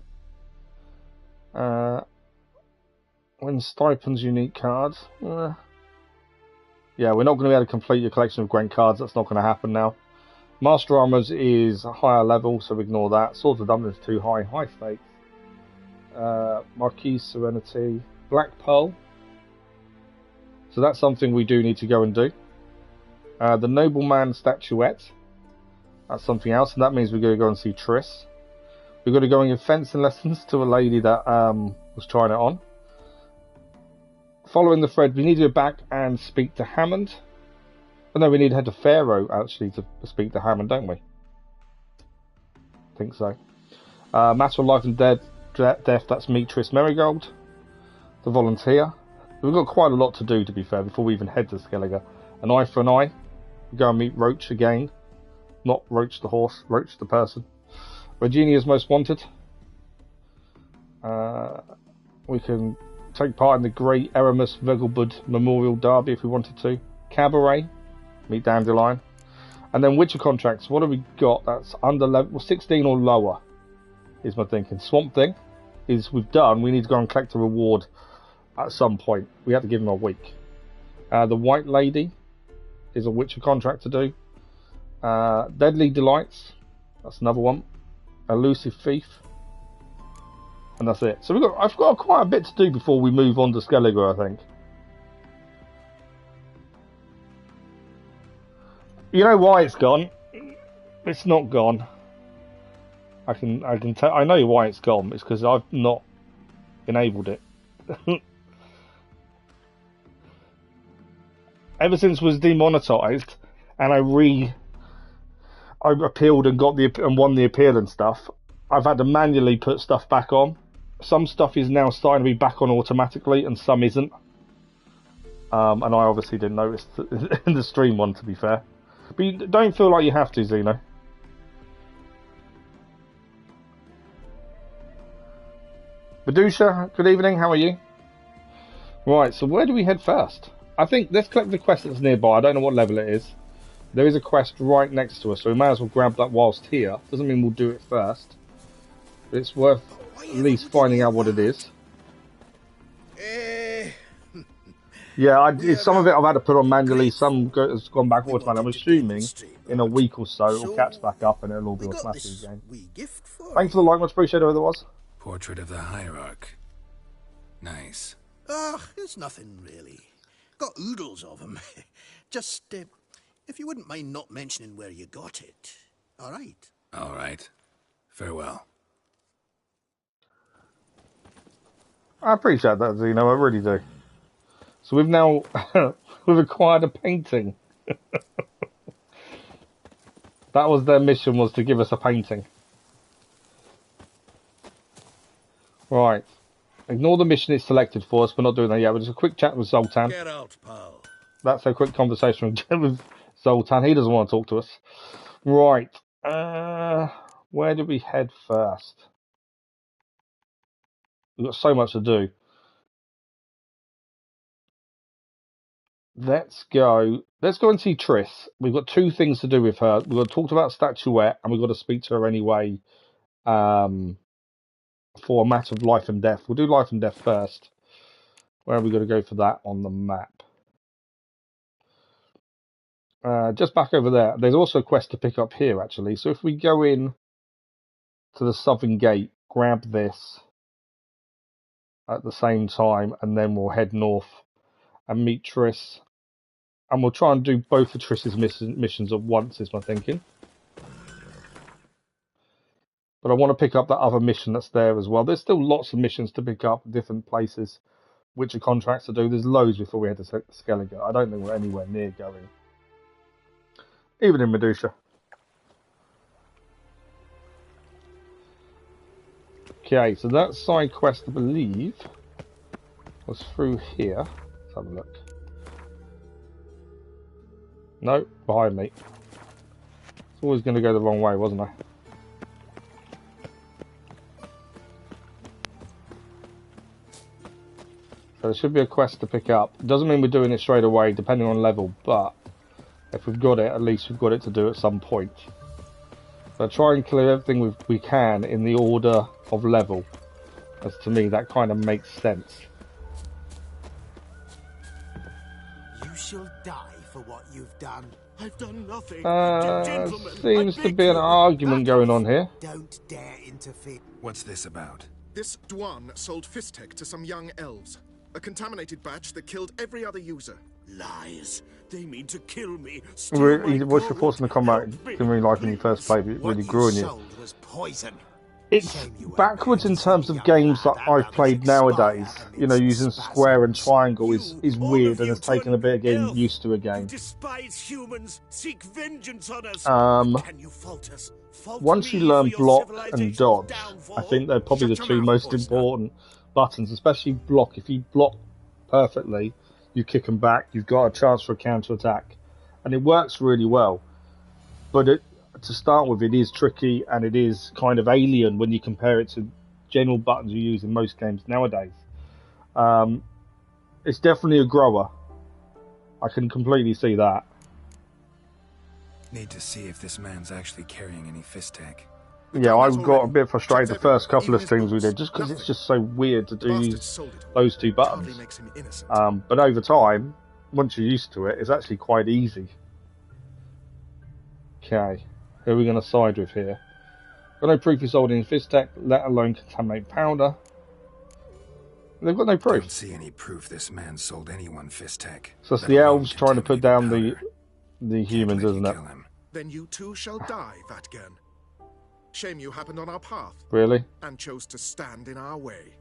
When Stipend's unique cards. Yeah, we're not going to be able to complete your collection of Gwent cards. That's not going to happen now. Master Armors is a higher level, so ignore that. Swords of Dumbness is too high. High stakes. Marquise Serenity. Black Pearl. So that's something we do need to go and do. The Nobleman Statuette. That's something else, and that means we're going to go and see Triss. We've got to go and give fencing lessons to a lady that was trying it on. Following the thread, we need to go back and speak to Hammond. Oh no, we need to head to Pharaoh, actually, to speak to Hammond, don't we? I think so. Matter of Life and Death, that's meet Trish Merrygold. The Volunteer. We've got quite a lot to do, to be fair, before we even head to Skellige. An Eye for an Eye. We go and meet Roach again. Not Roach the horse, Roach the person. Reginia's Most Wanted. We can take part in the Great Eramus Vegelbud Memorial Derby if we wanted to. Cabaret, meet Dandelion. And then Witcher contracts. What have we got that's under level 16 or lower? Is my thinking. Swamp Thing is we've done. We need to go and collect a reward at some point. We have to give him a week. The White Lady is a Witcher contract to do. Deadly Delights. That's another one. Elusive Thief. And that's it. So I've got quite a bit to do before we move on to Skellige, I think. You know why it's gone? It's not gone. I can tell. I know why it's gone. It's because I've not enabled it. Ever since it was demonetized, and I appealed and won the appeal and stuff. I've had to manually put stuff back on. Some stuff is now starting to be back on automatically, and some isn't. And I obviously didn't notice in the stream one, to be fair. But you don't feel like you have to, Xeno. Badusha, good evening, how are you? Right, so where do we head first? I think let's collect the quest that's nearby. I don't know what level it is. There is a quest right next to us, so we may as well grab that whilst here. Doesn't mean we'll do it first. But it's worth at least finding out what it is. Yeah, some of it I've had to put on manually, some has gone back automatically. I'm assuming in a week or so it'll catch back up and it'll all be automatic again. Thanks for the like, much appreciated, whoever it was. Portrait of the Hierarch. Nice. It's nothing really. Got oodles of them. Just, if you wouldn't mind not mentioning where you got it. All right. All right. Farewell. I appreciate that, Zeno. I really do. So we've now we've acquired a painting. That was their mission, was to give us a painting. Right. Ignore the mission it's selected for us. We're not doing that yet. We're just a quick chat with Zoltan. Get out, pal. That's a quick conversation with Zoltan. He doesn't want to talk to us. Right. Where do we head first? We've got so much to do. Let's go and see Triss. We've got two things to do with her. We've got to talk about Statuette, and we've got to speak to her anyway for a matter of life and death. We'll do life and death first. Where are we going to go for that on the map? Just back over there. There's also a quest to pick up here, actually. So if we go in to the southern gate, grab this at the same time, and then we'll head north and meet Triss. And we'll try and do both of Triss's missions at once, is my thinking. But I want to pick up that other mission that's there as well. There's still lots of missions to pick up, different places, which are contracts to do. There's loads before we head to Skellige. I don't think we're anywhere near going. Even in Medusa. Okay, so that side quest, I believe, was through here. Let's have a look. No, behind me. It's always going to go the wrong way, wasn't I? So there should be a quest to pick up. It doesn't mean we're doing it straight away, depending on level, but if we've got it, at least we've got it to do at some point. So try and clear everything we can in the order of level. As to me, that kind of makes sense. You shall die for what you've done. I've done nothing. Gentlemen, seems to be an argument going on here. Don't dare interfere. What's this about? This Dwan sold Fistech to some young elves. A contaminated batch that killed every other user. Lies. They mean to kill me. What's your thoughts on the combat? Didn't really like when you first played it. It really grew on you. Was poison. It's backwards in terms of games that I've played nowadays. You know, using square and triangle is weird and has taken a bit of getting used to a game. Despise humans, seek vengeance on us. Can you fault us? Once you learn block and dodge, I think they're probably the two most important buttons, especially block. If you block perfectly, you kick them back, you've got a chance for a counter attack, and it works really well. But to start with, it is tricky and it is kind of alien when you compare it to general buttons you use in most games nowadays. It's definitely a grower. I can completely see that. Need to see if this man's actually carrying any Fistech. Yeah, I got a bit frustrated the first couple of streams we did, just because it's just so weird to do those two buttons. But over time, once you're used to it, it's actually quite easy. Okay, who are we going to side with here? Got no proof he's sold in Fistech, let alone contaminate powder. They've got no proof. Don't see any proof this man sold anyone Fistech. So it's the elves trying to put down the humans, isn't it? Then you too shall die, Vatgen. Shame you happened on our path. Really? And chose to stand in our way.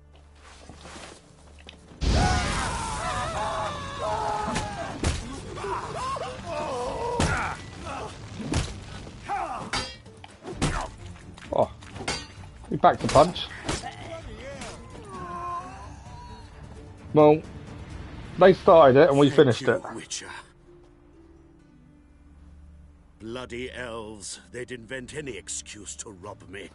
Oh, he packed a punch. Well, they started it and we finished it. Witcher. Bloody elves. They'd invent any excuse to rob me.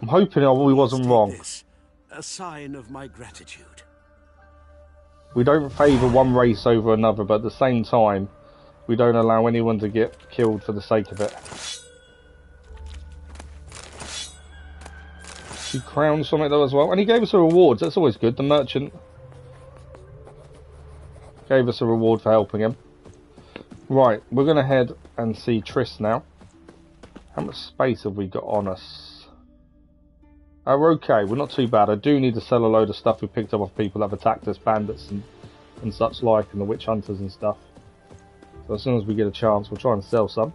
I'm hoping we wasn't wrong. This, a sign of my gratitude. We don't favour one race over another, but at the same time, we don't allow anyone to get killed for the sake of it. He crowned something though as well, and he gave us a reward. That's always good. The merchant gave us a reward for helping him. Right, we're going to head and see Triss now. How much space have we got on us? We're okay, we're not too bad. I do need to sell a load of stuff we picked up off people that have attacked us, bandits and such like, and the witch hunters and stuff. So as soon as we get a chance, we'll try and sell some.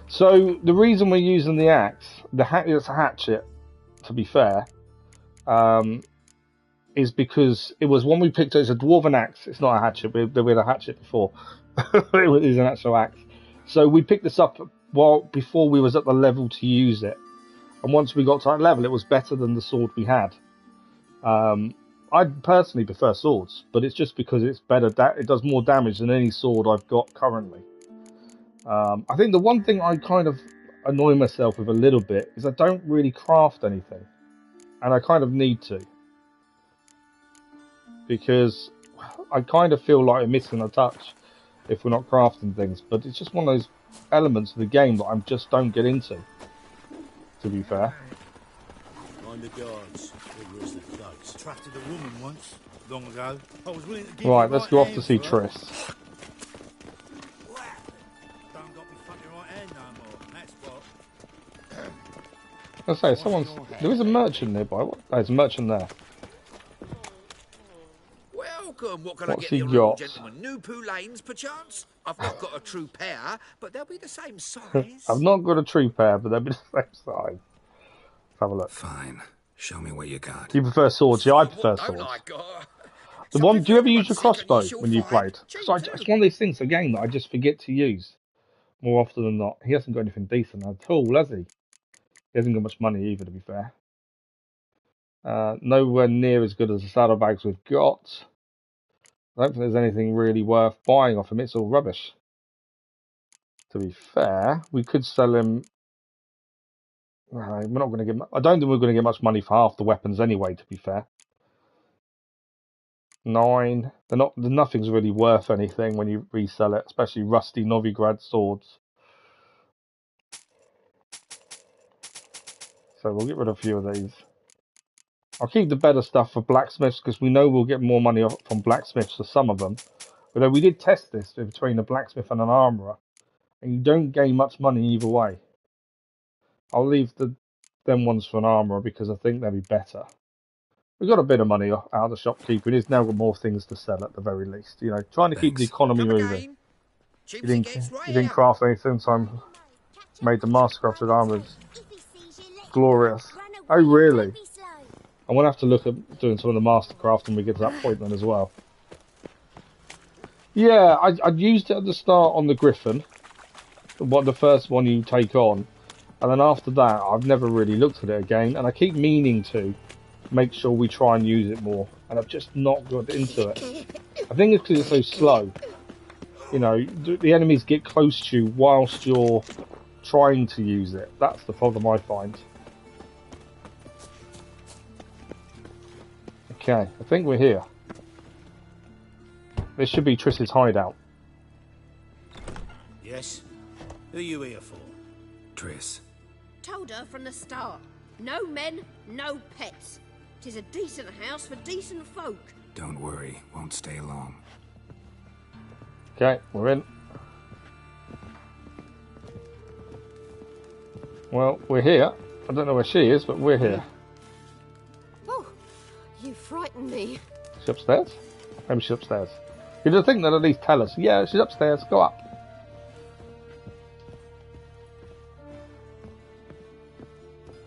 So the reason we're using the axe, it's a hatchet, to be fair, is because it was one we picked up. It's a dwarven axe. It's not a hatchet. We had a hatchet before. It is an actual axe. So we picked this up before we was at the level to use it, and once we got to that level, it was better than the sword we had. I personally prefer swords, but it's just because it's better. It does more damage than any sword I've got currently. I think the one thing I kind of annoy myself with a little bit is I don't really craft anything, and I kind of need to, because I kind of feel like I'm missing a touch if we're not crafting things. But it's just one of those elements of the game that I just don't get into, to be fair. Mind the guards. There was the thugs. Trusted a woman once, long ago. I was willing to give Right, let's go off to see Triss. I say, there is a merchant nearby. What? Oh, there's a merchant there. Welcome. What can What's I get he you, little got? gentleman? New Poulaines, perchance? I've not got a true pair, but they'll be the same size. I've not got a true pair, but they'll be the same size. Let's have a look. Fine. Show me what you got. Do you prefer swords? Yeah, I prefer swords. Do you ever use your crossbow when you played? So it's one of these things, again, that I just forget to use more often than not. He hasn't got anything decent at all, has he? He hasn't got much money either, to be fair. Nowhere near as good as the saddlebags we've got. I don't think there's anything really worth buying off him. It's all rubbish. To be fair, we could sell him. We're not going to get. I don't think we're going to get much money for half the weapons anyway. To be fair, 9. They're not. Nothing's really worth anything when you resell it, especially rusty Novigrad swords. So we'll get rid of a few of these. I'll keep the better stuff for blacksmiths, because we know we'll get more money from blacksmiths for some of them. Although we did test this between a blacksmith and an armourer, and you don't gain much money either way. I'll leave them ones for an armourer because I think they'll be better. We got a bit of money out of the shopkeeper, and he's now got more things to sell at the very least. You know, trying to keep the economy moving. He didn't craft anything, so I'm made the master-crafted armours glorious. Oh, really? I'm going to have to look at doing some of the mastercraft when we get to that point then as well. Yeah, I used it at the start on the Griffin, the first one you take on, and then after that I've never really looked at it again, and I keep meaning to make sure we try and use it more, and I've just not got into it. I think it's because it's so slow. You know, the enemies get close to you whilst you're trying to use it. That's the problem I find. Okay, I think we're here. This should be Triss's hideout. Yes? Who are you here for? Triss. Told her from the start. No men, no pets. 'Tis a decent house for decent folk. Don't worry, won't stay long. Okay, we're in. Well, we're here. I don't know where she is, but we're here. Oh, you frightened me. She's upstairs? Maybe she's upstairs. You'd think they'd at least tell us. Yeah, she's upstairs. Go up.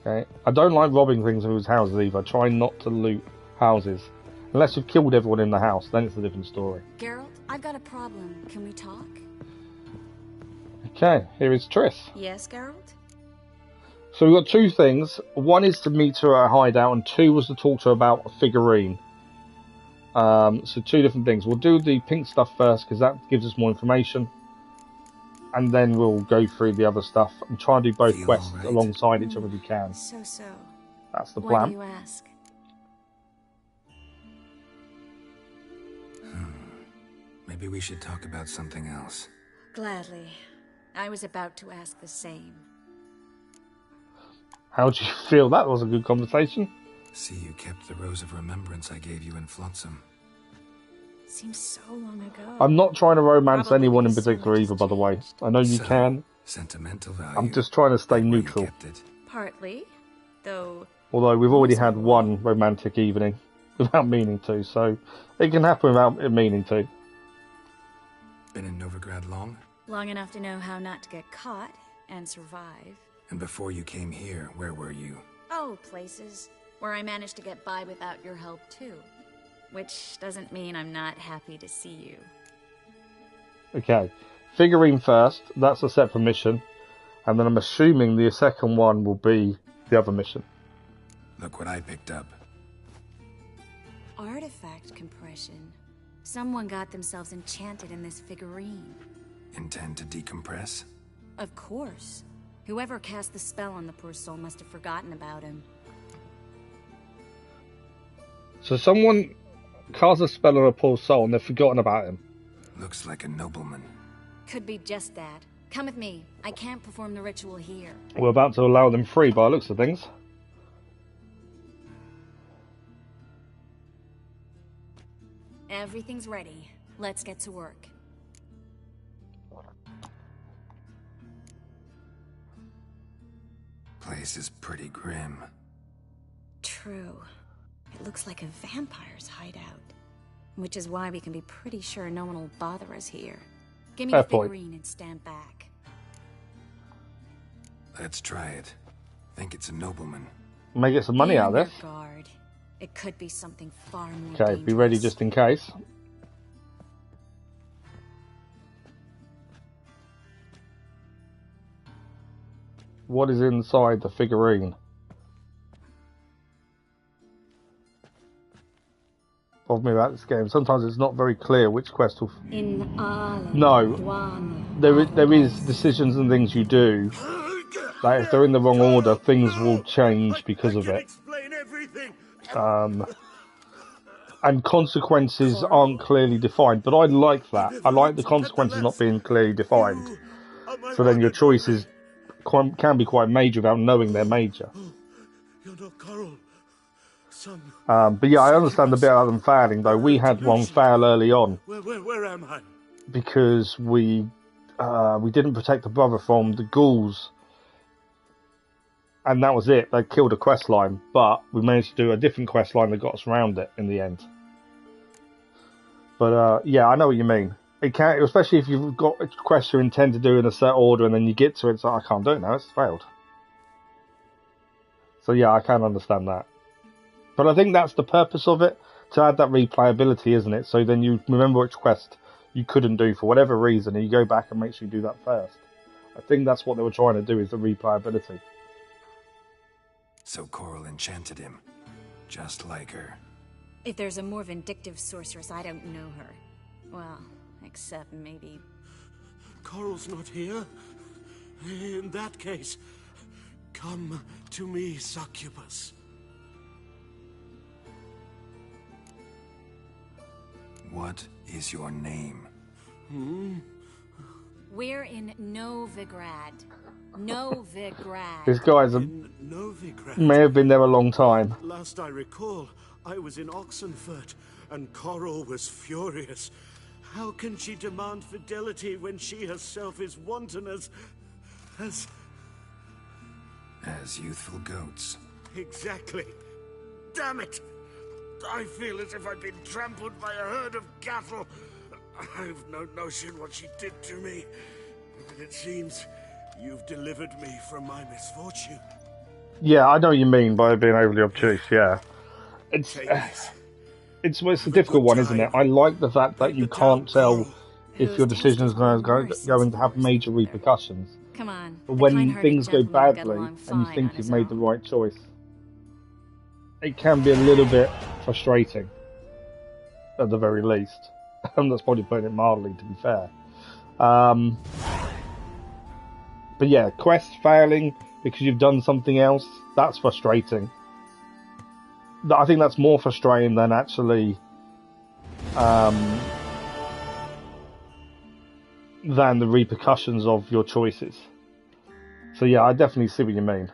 Okay. I don't like robbing things in people's houses either. I try not to loot houses. Unless you've killed everyone in the house, then it's a different story. Geralt, I've got a problem. Can we talk? Okay, here is Trish. Yes, Geralt? So we've got two things. One is to meet her at a hideout, and two was to talk to her about a figurine. So two different things. We'll do the pink stuff first, because that gives us more information. And then we'll go through the other stuff and try and do both quests alongside each other if we can. So. That's the Why plan. do you ask? Maybe we should talk about something else. Gladly. I was about to ask the same. How do you feel? That was a good conversation. See, you kept the rose of remembrance I gave you in Flotsam. Seems so long ago. I'm not trying to romance anyone in particular either, by the way. I know you can. Sentimental value. I'm just trying to stay neutral. Partly, though. Although we've already had one romantic evening without meaning to, so it can happen without it meaning to. Been in Novigrad long? Long enough to know how not to get caught and survive. And before you came here, where were you? Oh, places where I managed to get by without your help too. Which doesn't mean I'm not happy to see you. Okay, figurine first. That's a separate mission. And then I'm assuming the second one will be the other mission. Look what I picked up. Artifact compression. Someone got themselves enchanted in this figurine. Intend to decompress? Of course. Whoever cast the spell on the poor soul must have forgotten about him. So someone cast a spell on a poor soul and they've forgotten about him. Looks like a nobleman. Could be just that. Come with me. I can't perform the ritual here. We're about to allow them free by the looks of things. Everything's ready. Let's get to work. Place is pretty grim. True. It looks like a vampire's hideout. Which is why we can be pretty sure no one will bother us here. Give me the figurine and stand back. Let's try it. Think it's a nobleman. May get some money out of this. Guard. It could be something far more Okay, dangerous. be ready just in case. What is inside the figurine? Of me about this game. Sometimes it's not very clear which quest will. No, there is decisions and things you do that if they're in the wrong order, things will change because of it. And consequences aren't clearly defined, but I like that. I like the consequences not being clearly defined. So then your choices can be quite major without knowing they're major. You're not Coral. Son. But yeah, I understand the bit about them failing, though. We had one fail early on. Where am I? Because we didn't protect the brother from the ghouls. And that was it. They killed a quest line, but we managed to do a different quest line that got us around it in the end. But yeah, I know what you mean. It can, especially if you've got a quest you intend to do in a set order, and then you get to it, it's like, I can't do it now. It's failed. So yeah, I can understand that. But I think that's the purpose of it, to add that replayability, isn't it? So then you remember which quest you couldn't do for whatever reason, and you go back and make sure you do that first. I think that's what they were trying to do, is the replayability. So Coral enchanted him, just like her. If there's a more vindictive sorceress, I don't know her. Well, except maybe... Coral's not here. In that case, come to me, succubus. What is your name? We're in Novigrad. Novigrad. This guy's may have been there a long time. Last I recall, I was in Oxenfurt, and Coral was furious. How can she demand fidelity when she herself is wanton as... As youthful goats. Exactly. Damn it! I feel as if I've been trampled by a herd of cattle. I've no notion what she did to me, but it seems you've delivered me from my misfortune. Yeah, I know what you mean by being overly obtuse, yeah. It's a difficult one, isn't it? I like the fact that you can't tell if your decision is going to have major repercussions. Come on. But when things go badly and you think you've made the right choice, it can be a little bit frustrating, at the very least. And that's probably putting it mildly, to be fair. But yeah, quest failing because you've done something else, that's frustrating. I think that's more frustrating than actually than the repercussions of your choices. So yeah, I definitely see what you mean.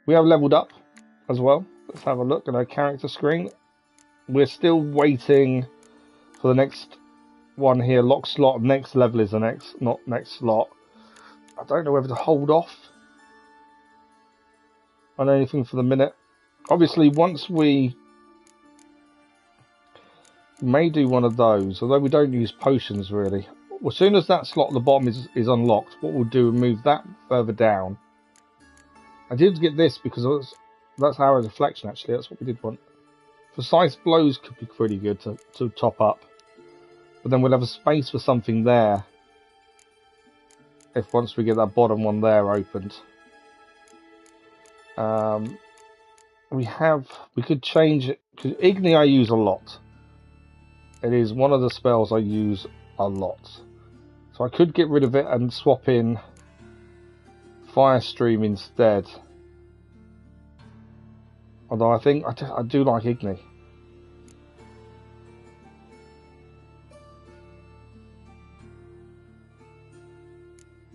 We have leveled up as well. Let's have a look at our character screen. We're still waiting for the next one here. Lock slot, next level is the next, not next slot. I don't know whether to hold off on anything for the minute. Obviously, once we may do one of those, although we don't use potions really. As soon as that slot at the bottom is unlocked, what we'll do is move that further down. I did get this because that's our deflection actually, that's what we did want. Precise blows could be pretty good to top up. But then we'll have a space for something there if once we get that bottom one there opened. We could change it, because Igni I use a lot. It is one of the spells I use a lot. So I could get rid of it and swap in Fire Stream instead. Although I think I do like Igni.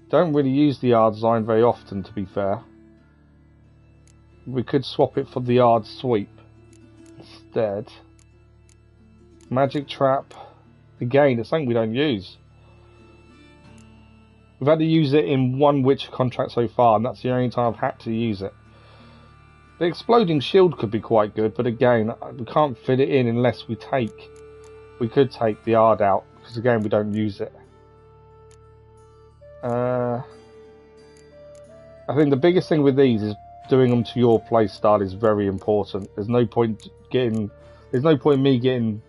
Don't really use the Yard Design very often, to be fair. We could swap it for the Yard Sweep instead. Magic Trap. Again, it's something we don't use. We've had to use it in one Witcher contract so far, and that's the only time I've had to use it. The Exploding Shield could be quite good, but again, we can't fit it in unless we could take the Yard out, because again, we don't use it. I think the biggest thing with these is doing them to your playstyle is very important. There's no point in me getting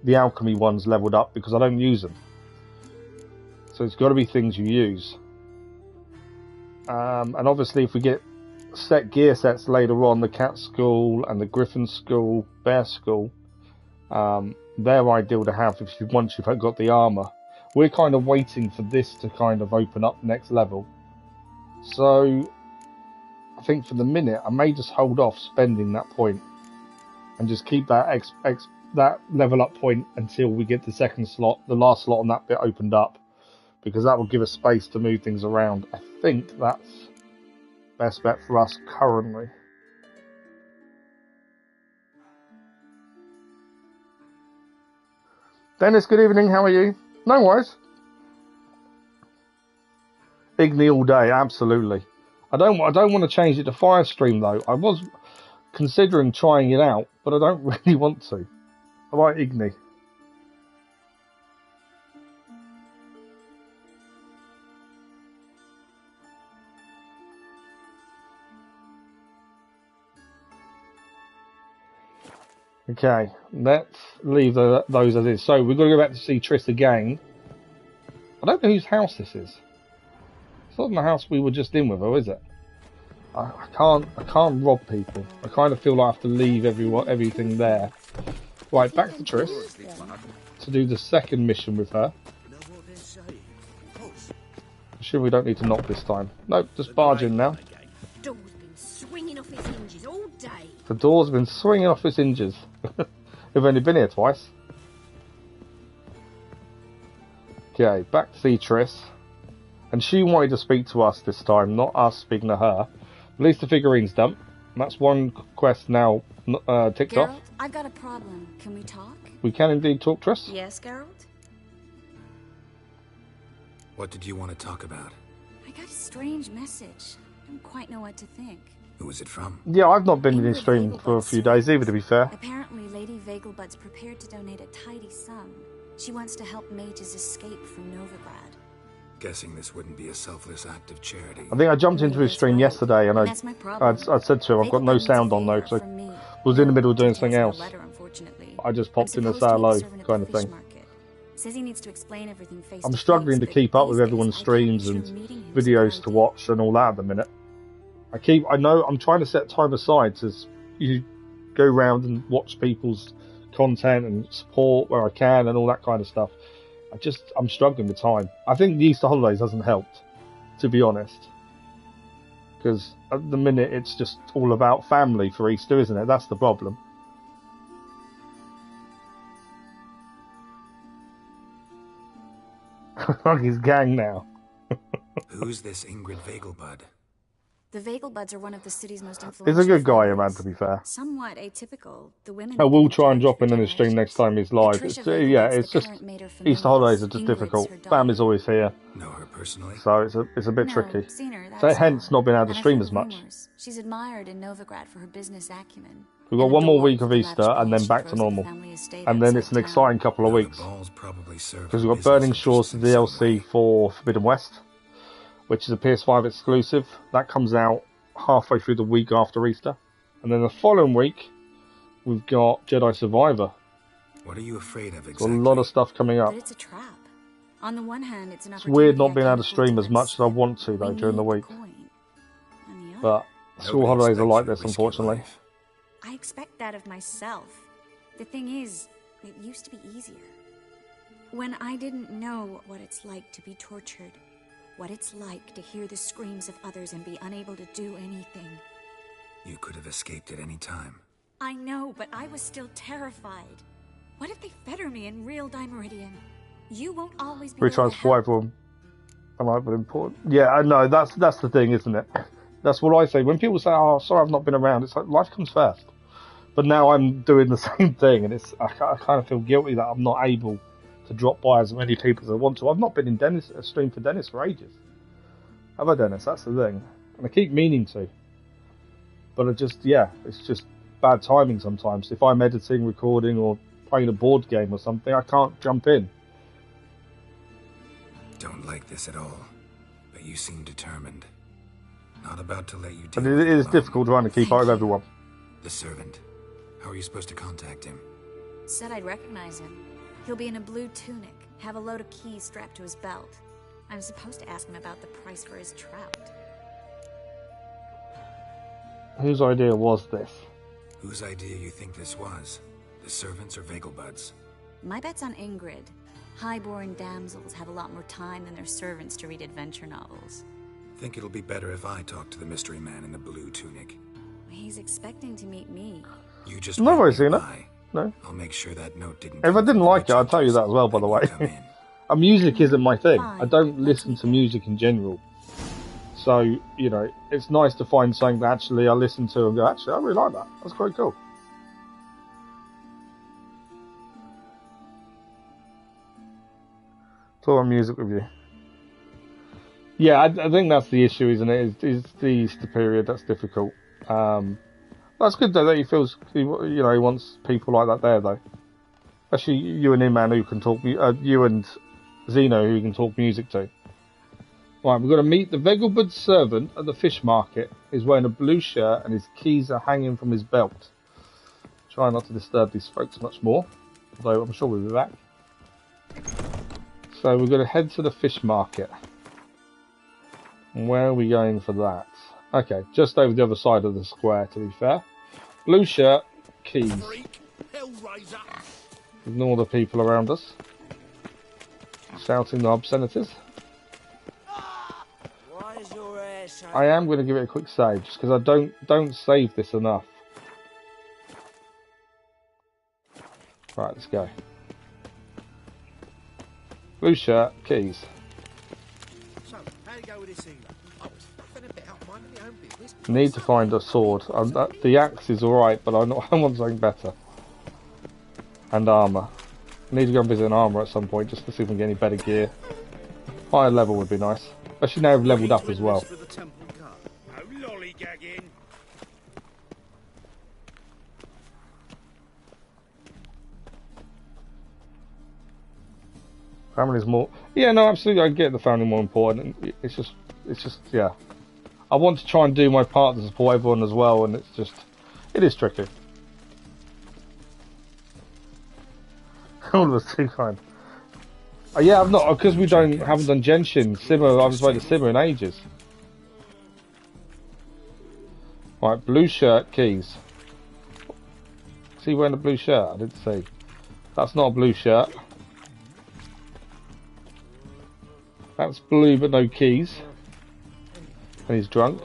the alchemy ones leveled up because I don't use them. So it's got to be things you use. And obviously if we get set gear sets later on, the cat skull and the griffin skull, bear skull, they're ideal to have once you've got the armor. We're kind of waiting for this to kind of open up next level. So I think for the minute I may just hold off spending that point and just keep that that level up point until we get the second slot, the last slot on that bit opened up, because that will give us space to move things around. I think that's best bet for us currently. Dennis, good evening, how are you? No worries. Igni all day, absolutely. I don't want to change it to Fire Stream though. I was considering trying it out, but I don't really want to. I like Igni. Okay, let's leave those as is. So we've got to go back to see Triss again. I don't know whose house this is. It's not the house we were just in with her, is it? I can't rob people. I kind of feel like I have to leave everything there. Right, back to Triss to do the second mission with her. I'm sure we don't need to knock this time. Nope, just barge in now. Door's been swinging off its hinges all day. The door's been swinging off its hinges. We've only been here twice. Okay, back to see Triss. And she wanted to speak to us this time, not us speaking to her. At least the figurine's done. That's one quest now ticked Geralt, off. I've got a problem. Can we talk? We can indeed talk, Triss. Yes, Geralt? What did you want to talk about? I got a strange message. don't quite know what to think. Who was it from? Yeah, I've not been in his stream for a few days either, to be fair. Apparently, Lady Vegelbud's prepared to donate a tidy sum. She wants to help mages escape from Novigrad. Guessing this wouldn't be a selfless act of charity. I think I jumped into his stream yesterday and I said to him, I've got no sound on though, because I was in the middle of doing something else. I just popped in to say hello, kind of thing. Says he needs to explain everything face I'm struggling to keep up with everyone's streams and videos to watch and all that at the minute. I know I'm trying to set time aside to you go around and watch people's content and support where I can and all that kind of stuff. I'm struggling with time. I think the Easter holidays hasn't helped, to be honest. Because at the minute it's just all about family for Easter, isn't it? That's the problem. Like his gang now. Who's this Ingrid Vegelbud? The Vegelbuds are one of the city's most influential. He's a good guy, man, to be fair. Somewhat atypical. The women. I will try and drop in on his stream next time he's live. It's just Easter holidays are just difficult. Family's always here. Know her personally? So it's a bit tricky. So hence not being able to stream as much. She's admired in Novigrad for her business acumen. We've got one more week of Easter and then back to normal. And then it's an exciting couple of weeks. Because we've got Burning Shores, the DLC for Forbidden West, which is a PS5 exclusive. That comes out halfway through the week after Easter. And then the following week, we've got Jedi Survivor. What are you afraid of exactly? Got a lot of stuff coming up. But it's a trap. On the one hand, it's weird not being able to stream as much as I want to, though, during the week. But school holidays are like this, unfortunately. I expect that of myself. The thing is, it used to be easier. When I didn't know what it's like to be tortured, what it's like to hear the screams of others and be unable to do anything. You could have escaped at any time. I know, but I was still terrified. What if they fetter me in real Dimeridian? You won't always be retransport everyone. Am I important? Yeah, I know, that's the thing, isn't it? That's what I say. When people say, oh, sorry, I've not been around, it's like, life comes first. But now I'm doing the same thing, and I kind of feel guilty that I'm not able to drop by as many people as I want to. I've not been in a stream for Dennis for ages. Have I, Dennis? That's the thing. And I keep meaning to. But it's just bad timing sometimes. If I'm editing, recording, or playing a board game or something, I can't jump in. Don't like this at all, but you seem determined. Not about to let you do. And it is difficult trying to keep up with everyone. The servant. How are you supposed to contact him? Said I'd recognize him. He'll be in a blue tunic, have a load of keys strapped to his belt. I'm supposed to ask him about the price for his trout. Whose idea was this? Whose idea you think this was? The servants or Vegelbud's? My bet's on Ingrid. Highborn damsels have a lot more time than their servants to read adventure novels. Think it'll be better if I talk to the mystery man in the blue tunic. He's expecting to meet me. You just no worries, Zena. No. I'll make sure that note didn't. If I didn't like it, I'll tell you that as well, by the way. Music isn't my thing. I don't listen to music in general. So, you know, it's nice to find something that actually I listen to and go, actually, I really like that. That's quite cool. Talk about music with you. Yeah, I think that's the issue, isn't it? Is the Easter period that's difficult. That's good though that he feels, he wants people like that there though. Especially you and him, man, who can talk. You and Zeno, who can talk music to. Right, we're going to meet the Vegelbud servant at the fish market. He's wearing a blue shirt and his keys are hanging from his belt. Try not to disturb these folks much more, although I'm sure we'll be back. So we're going to head to the fish market. And where are we going for that? Okay, just over the other side of the square, to be fair. Blue shirt, keys. Ignore the people around us. Shouting the obscenities. I am going to give it a quick save, just because I don't save this enough. Right, let's go. Blue shirt, keys. So, how do you go with this evening? Need to find a sword. The axe is alright, but I want something better. And armour. Need to go and visit an armour at some point just to see if we can get any better gear. Higher level would be nice. Especially now we've leveled up as well. Family's more. Yeah, no, absolutely. I get the family more important. It's just, yeah. I want to try and do my part to support everyone as well, and it is tricky. All of us too kind. Yeah, I've not, because we haven't done Genshin. Simmer, I haven't played a Simmer in ages. Right, blue shirt, keys. Is he wearing a blue shirt? I didn't see. That's not a blue shirt. That's blue but no keys. And he's drunk.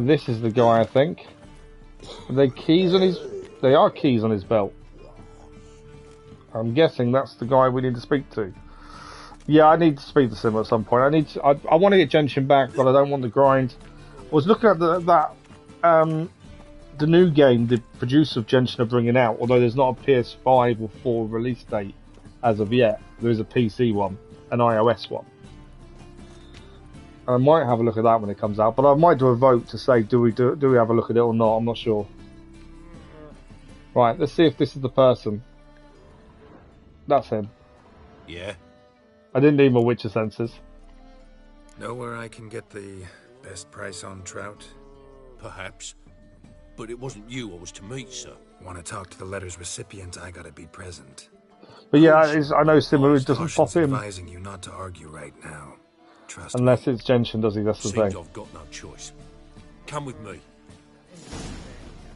This is the guy, I think. Are they keys on his... They are keys on his belt. I'm guessing that's the guy we need to speak to. Yeah, I need to speak to Simmer at some point. I want to get Genshin back, but I don't want the grind. I was looking at the new game the producer of Genshin are bringing out, although there's not a PS5 or 4 release date as of yet. There is a PC one, an iOS one. I might have a look at that when it comes out, but I might do a vote to say do we have a look at it or not. I'm not sure. Right, let's see if this is the person. That's him. Yeah? I didn't need my Witcher senses. Know where I can get the best price on trout? Perhaps. But it wasn't you I was to meet, sir. Want to talk to the letter's recipient, I gotta be present. But yeah, I know Simmer doesn't pop in. Advising you not to argue right now. Trust Unless me. it's Genshin, does he? That's the Seems thing. I've got no choice. Come with me.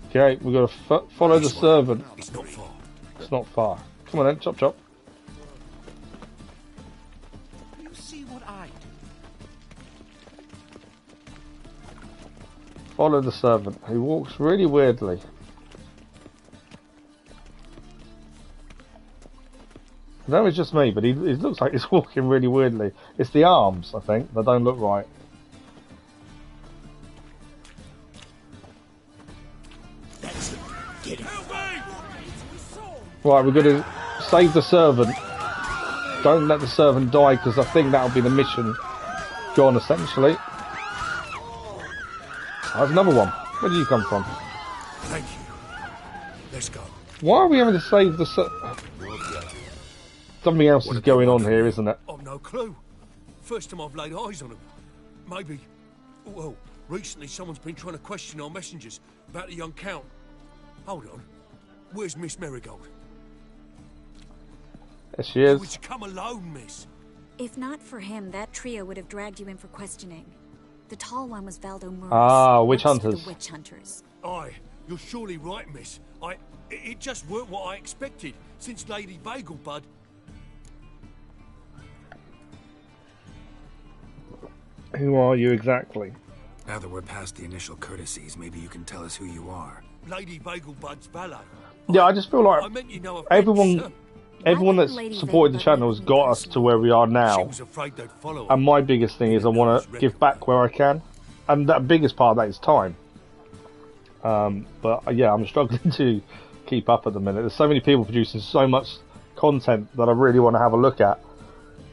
Okay, we've got to follow the servant. It's not far. It's not far. Come on then, chop chop. You see what I do? Follow the servant. He walks really weirdly. I know it's just me, but he looks like he's walking really weirdly. It's the arms, I think, that don't look right. That's it. Get him. Right, we're going to save the servant. Don't let the servant die, because I think that'll be the mission gone, essentially. There's another one. Where did you come from? Thank you. Let's go. Why are we having to save the servant? Something else is going on here, isn't it? I've no clue. First time I've laid eyes on him. Maybe... Well, recently someone's been trying to question our messengers about the young Count. Hold on. Where's Miss Merrygold? There she is. Would you come alone, miss? If not for him, that trio would have dragged you in for questioning. The tall one was Valdo Morris. Ah, witch works for hunters. The witch hunters. Aye, you're surely right, miss. It just weren't what I expected, since Lady Bagelbud... Who are you exactly? Now that we're past the initial courtesies, maybe you can tell us who you are. Lady Bagelbud's valet. Yeah, I just feel like I meant you know a everyone that's supported the channel has got us to where we are now. And my biggest thing is I want to give back where I can. And the biggest part of that is time. But yeah, I'm struggling to keep up at the minute. There's so many people producing so much content that I really want to have a look at.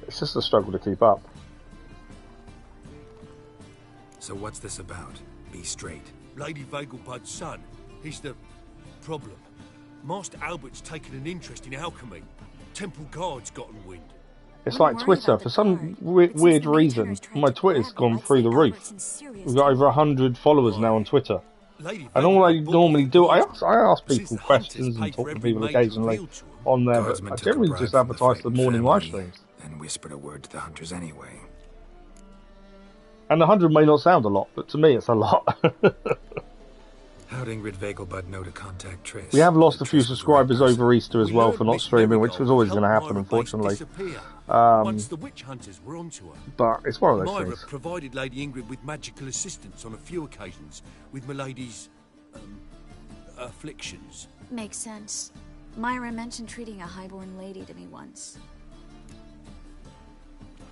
It's just a struggle to keep up. So what's this about? Be straight. Lady Bagelbud's son. He's the problem. Master Albert's taken an interest in alchemy. Temple Guard's gotten wind. It's like Twitter. For some weird reason, my Twitter's gone through the roof. We've got over 100 followers now on Twitter. And all I normally do, I ask people questions and talk to people occasionally on there, but I generally just advertise the morning live streams. And whispered a word to the hunters anyway. And 100 may not sound a lot, but to me it's a lot. How'd Ingrid Vegelbud know to contact Trish? We have lost a few subscribers over Easter as well for not streaming, which was always going to happen, unfortunately. Once the witch hunters were onto her. But it's one of those Myra things. provided Lady Ingrid with magical assistance on a few occasions with Milady's afflictions. Makes sense. Myra mentioned treating a highborn lady to me once.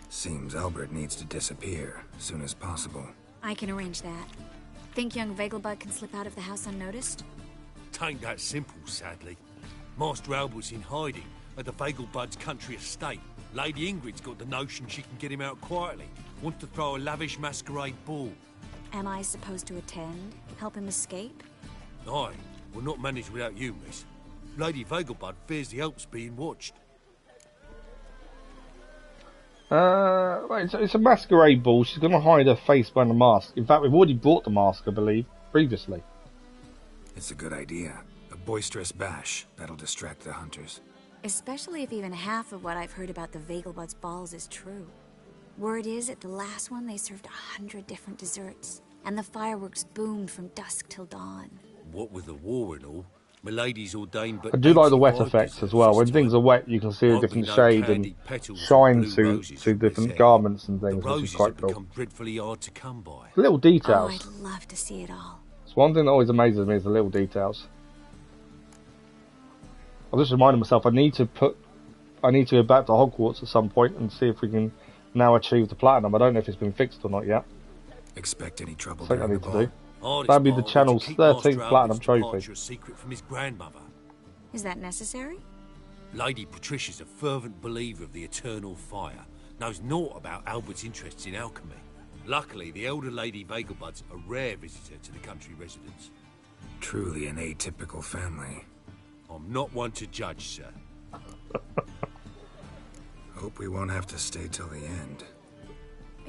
Seems Albert needs to disappear as soon as possible. I can arrange that. Think young Vegelbud can slip out of the house unnoticed? Tain't that simple, sadly. Master Albert's in hiding at the Vegelbud's country estate. Lady Ingrid's got the notion she can get him out quietly. Wants to throw a lavish masquerade ball. Am I supposed to attend? Help him escape? Aye, we'll not manage without you, miss. Lady Vegelbud fears the Alps being watched. It's a masquerade ball. She's going to hide her face behind the mask. In fact, we've already bought the mask, I believe, previously. It's a good idea. A boisterous bash. That'll distract the hunters. Especially if even half of what I've heard about the Vegelbud's balls is true. Word is, at the last one, they served 100 different desserts. And the fireworks boomed from dusk till dawn. What with the war and all, Milady's ordained, but I do like the wet effects as well. When things are wet, you can see a different shade and shine to different garments and things, which is quite cool. Dreadfully hard to come by. Little details. Oh, I'd love to see it all. It's one thing that always amazes me is the little details. I just reminded myself I need to go back to Hogwarts at some point and see if we can now achieve the platinum. I don't know if it's been fixed or not yet. Expect any trouble? I think I need to do. Oh, That'd be the channel's 13th platinum trophy. A secret from his grandmother. Is that necessary? Lady Patricia's a fervent believer of the eternal fire. Knows naught about Albert's interests in alchemy. Luckily, the elder Lady Vegelbud's a rare visitor to the country residence. Truly an atypical family. I'm not one to judge, sir. Hope we won't have to stay till the end.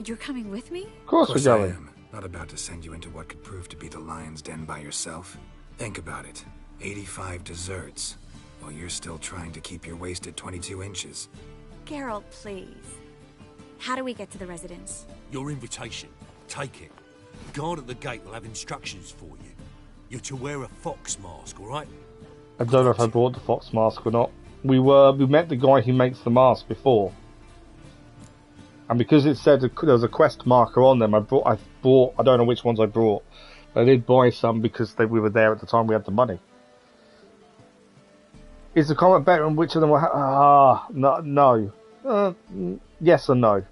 You're coming with me? Of course we're going. I am. Not about to send you into what could prove to be the lion's den by yourself. Think about it. 85 desserts, while you're still trying to keep your waist at 22 inches. Geralt, please. How do we get to the residence? Your invitation. Take it. The guard at the gate will have instructions for you. You're to wear a fox mask, all right? I don't know if I brought the fox mask or not. We met the guy who makes the mask before. And because it said there was a quest marker on them, I bought, I don't know which ones I brought. I did buy some because we were there at the time we had the money. Is the comment better on which of them were... no. Yes and no.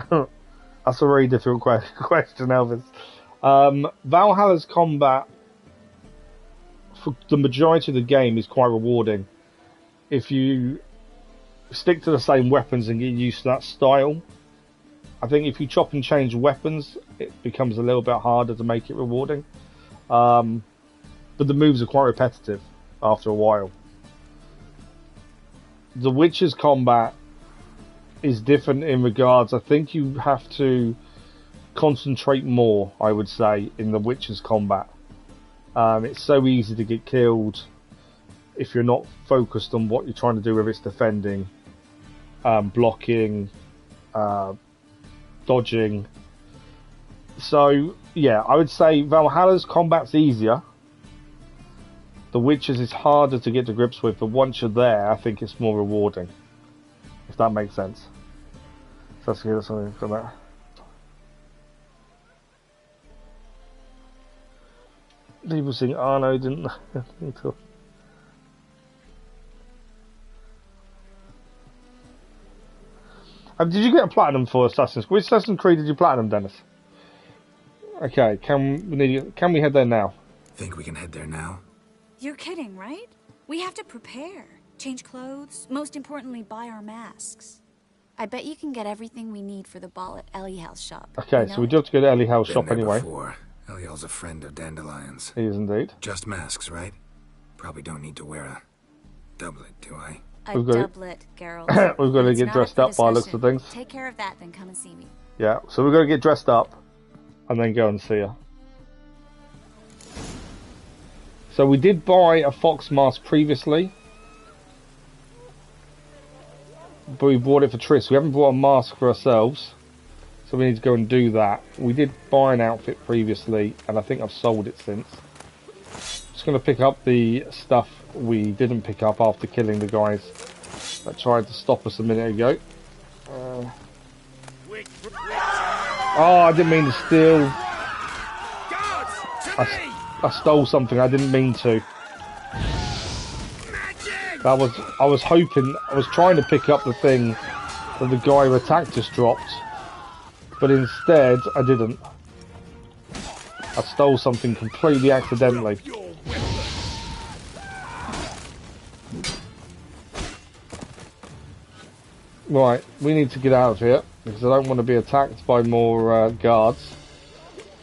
That's a very difficult question, Elvis. Valhalla's combat, for the majority of the game, is quite rewarding. If you stick to the same weapons and get used to that style. I think if you chop and change weapons, it becomes a little bit harder to make it rewarding. But the moves are quite repetitive after a while. The Witcher's combat is different in regards, I think you have to concentrate more, I would say, in the Witcher's combat. It's so easy to get killed if you're not focused on what you're trying to do, whether it's defending, blocking, dodging. So, yeah, I would say Valhalla's combat's easier. The Witcher's is harder to get to grips with, but once you're there, I think it's more rewarding. If that makes sense. So let's get something from that. People saying Arno didn't... Did you get a platinum for Assassin's Creed? Which Assassin's Creed did you platinum, Dennis? Okay, can we head there now? Think we can head there now? You're kidding, right? We have to prepare. Change clothes. Most importantly, buy our masks. I bet you can get everything we need for the ball at Elihel's shop. Okay, so we do have to go to Elihel's shop anyway. Elihel's a friend of Dandelion's. He is indeed. Just masks, right? Probably don't need to wear a doublet, do I? A doublet, Geralt. We've got to get dressed up by the looks of things. Take care of that, then come and see me. Yeah, so we're going to get dressed up and then go and see her. So we did buy a fox mask previously, but we bought it for Trish. We haven't bought a mask for ourselves, so we need to go and do that. We did buy an outfit previously, and I think I've sold it since. Just going to pick up the stuff we didn't pick up after killing the guys that tried to stop us a minute ago. Oh, I didn't mean to steal. I stole something. I didn't mean to. I was hoping. I was trying to pick up the thing that the guy who attacked us dropped, but instead I didn't. I stole something completely accidentally. Right, we need to get out of here because I don't want to be attacked by more guards.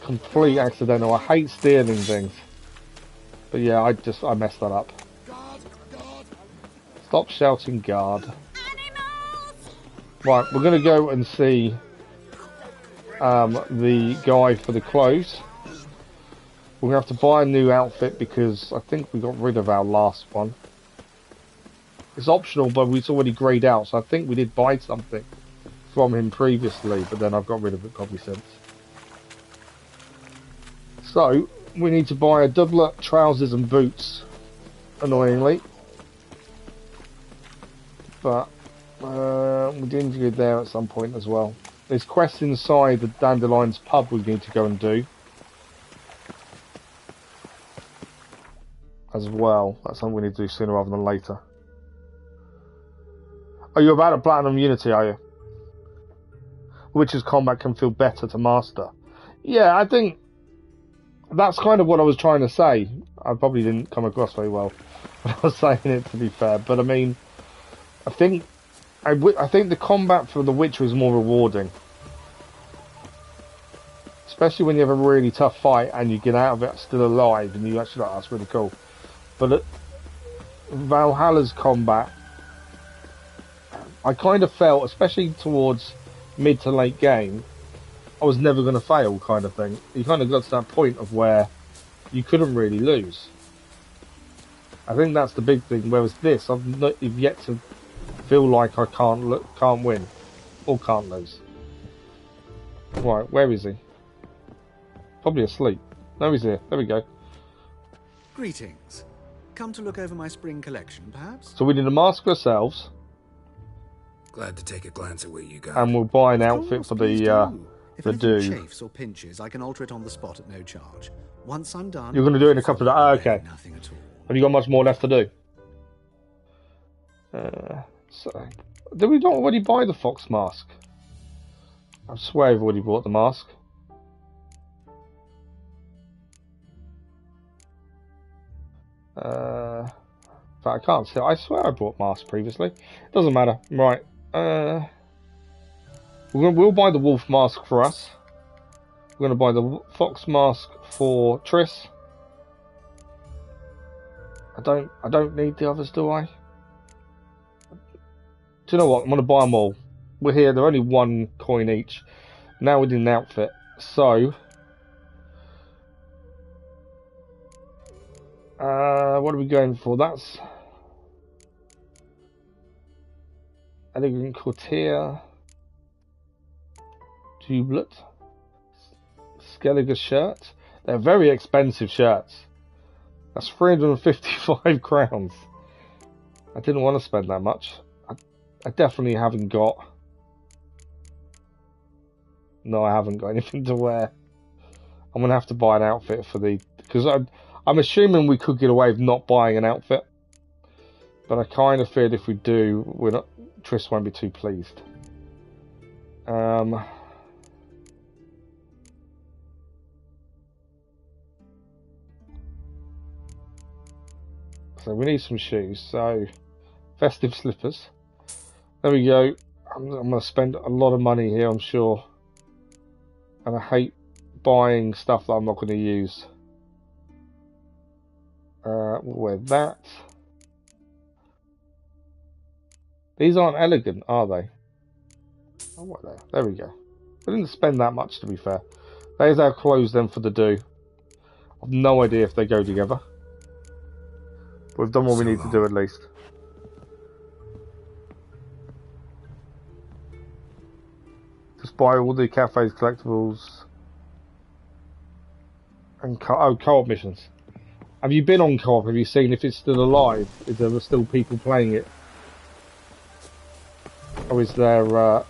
Complete accidental. I hate stealing things. But yeah, I messed that up. Stop shouting guard. Right, we're going to go and see the guy for the clothes. We're going to have to buy a new outfit because I think we got rid of our last one. It's optional, but it's already greyed out, so I think we did buy something from him previously, but then I've got rid of it probably since. So, we need to buy a doublet, trousers and boots, annoyingly. But, we do need to go there at some point as well. There's quests inside the Dandelion's pub we need to go and do. As well. That's something we need to do sooner rather than later. Are you about to Platinum Unity, are you? Witch's combat can feel better to master. Yeah, I think that's kind of what I was trying to say. I probably didn't come across very well when I was saying it, to be fair. But I mean, I think the combat for the Witcher is more rewarding. Especially when you have a really tough fight and you get out of it still alive and you actually like, that's really cool. But Valhalla's combat, I kind of felt, especially towards mid to late game, I was never going to fail kind of thing. You kind of got to that point of where you couldn't really lose. I think that's the big thing, whereas this, I've yet to feel like I can't win or can't lose. Right, where is he? Probably asleep. No, he's here. There we go. Greetings. Come to look over my spring collection, perhaps? So we did a mask ourselves. Glad to take a glance at what you got. And we'll buy an outfit for the If anything chafes or pinches, I can alter it on the spot at no charge. Once I'm done... You're going to do it in a couple of... Oh, okay. Nothing at all. Have you got much more left to do? So... Did we not already buy the fox mask? I swear I've already bought the mask. But I can't see. I swear I bought mask previously. Doesn't matter. Right. We'll buy the wolf mask for us. We're going to buy the fox mask for Trish. I don't need the others, do I? Do you know what? I'm going to buy them all. We're here. They're only 1 coin each. Now we need an outfit. So... what are we going for? That's... Elegant Courtier. Doublet. Skellige shirt. They're very expensive shirts. That's 355 crowns. I didn't want to spend that much. I definitely haven't got... No, I haven't got anything to wear. I'm going to have to buy an outfit for the... Because I'm assuming we could get away with not buying an outfit. But I kind of feared if we do, Trish won't be too pleased. So we need some shoes. So, festive slippers. There we go. I'm going to spend a lot of money here, I'm sure. And I hate buying stuff that I'm not going to use. We'll wear that. These aren't elegant, are they? Oh, what there? There we go. We didn't spend that much, to be fair. There's our clothes then for the do. I've no idea if they go together. But we've done what we need to do at least. Just buy all the cafes, collectibles, and co-op missions. Have you been on co-op? Have you seen if it's still alive? Is there still people playing it? Or is there,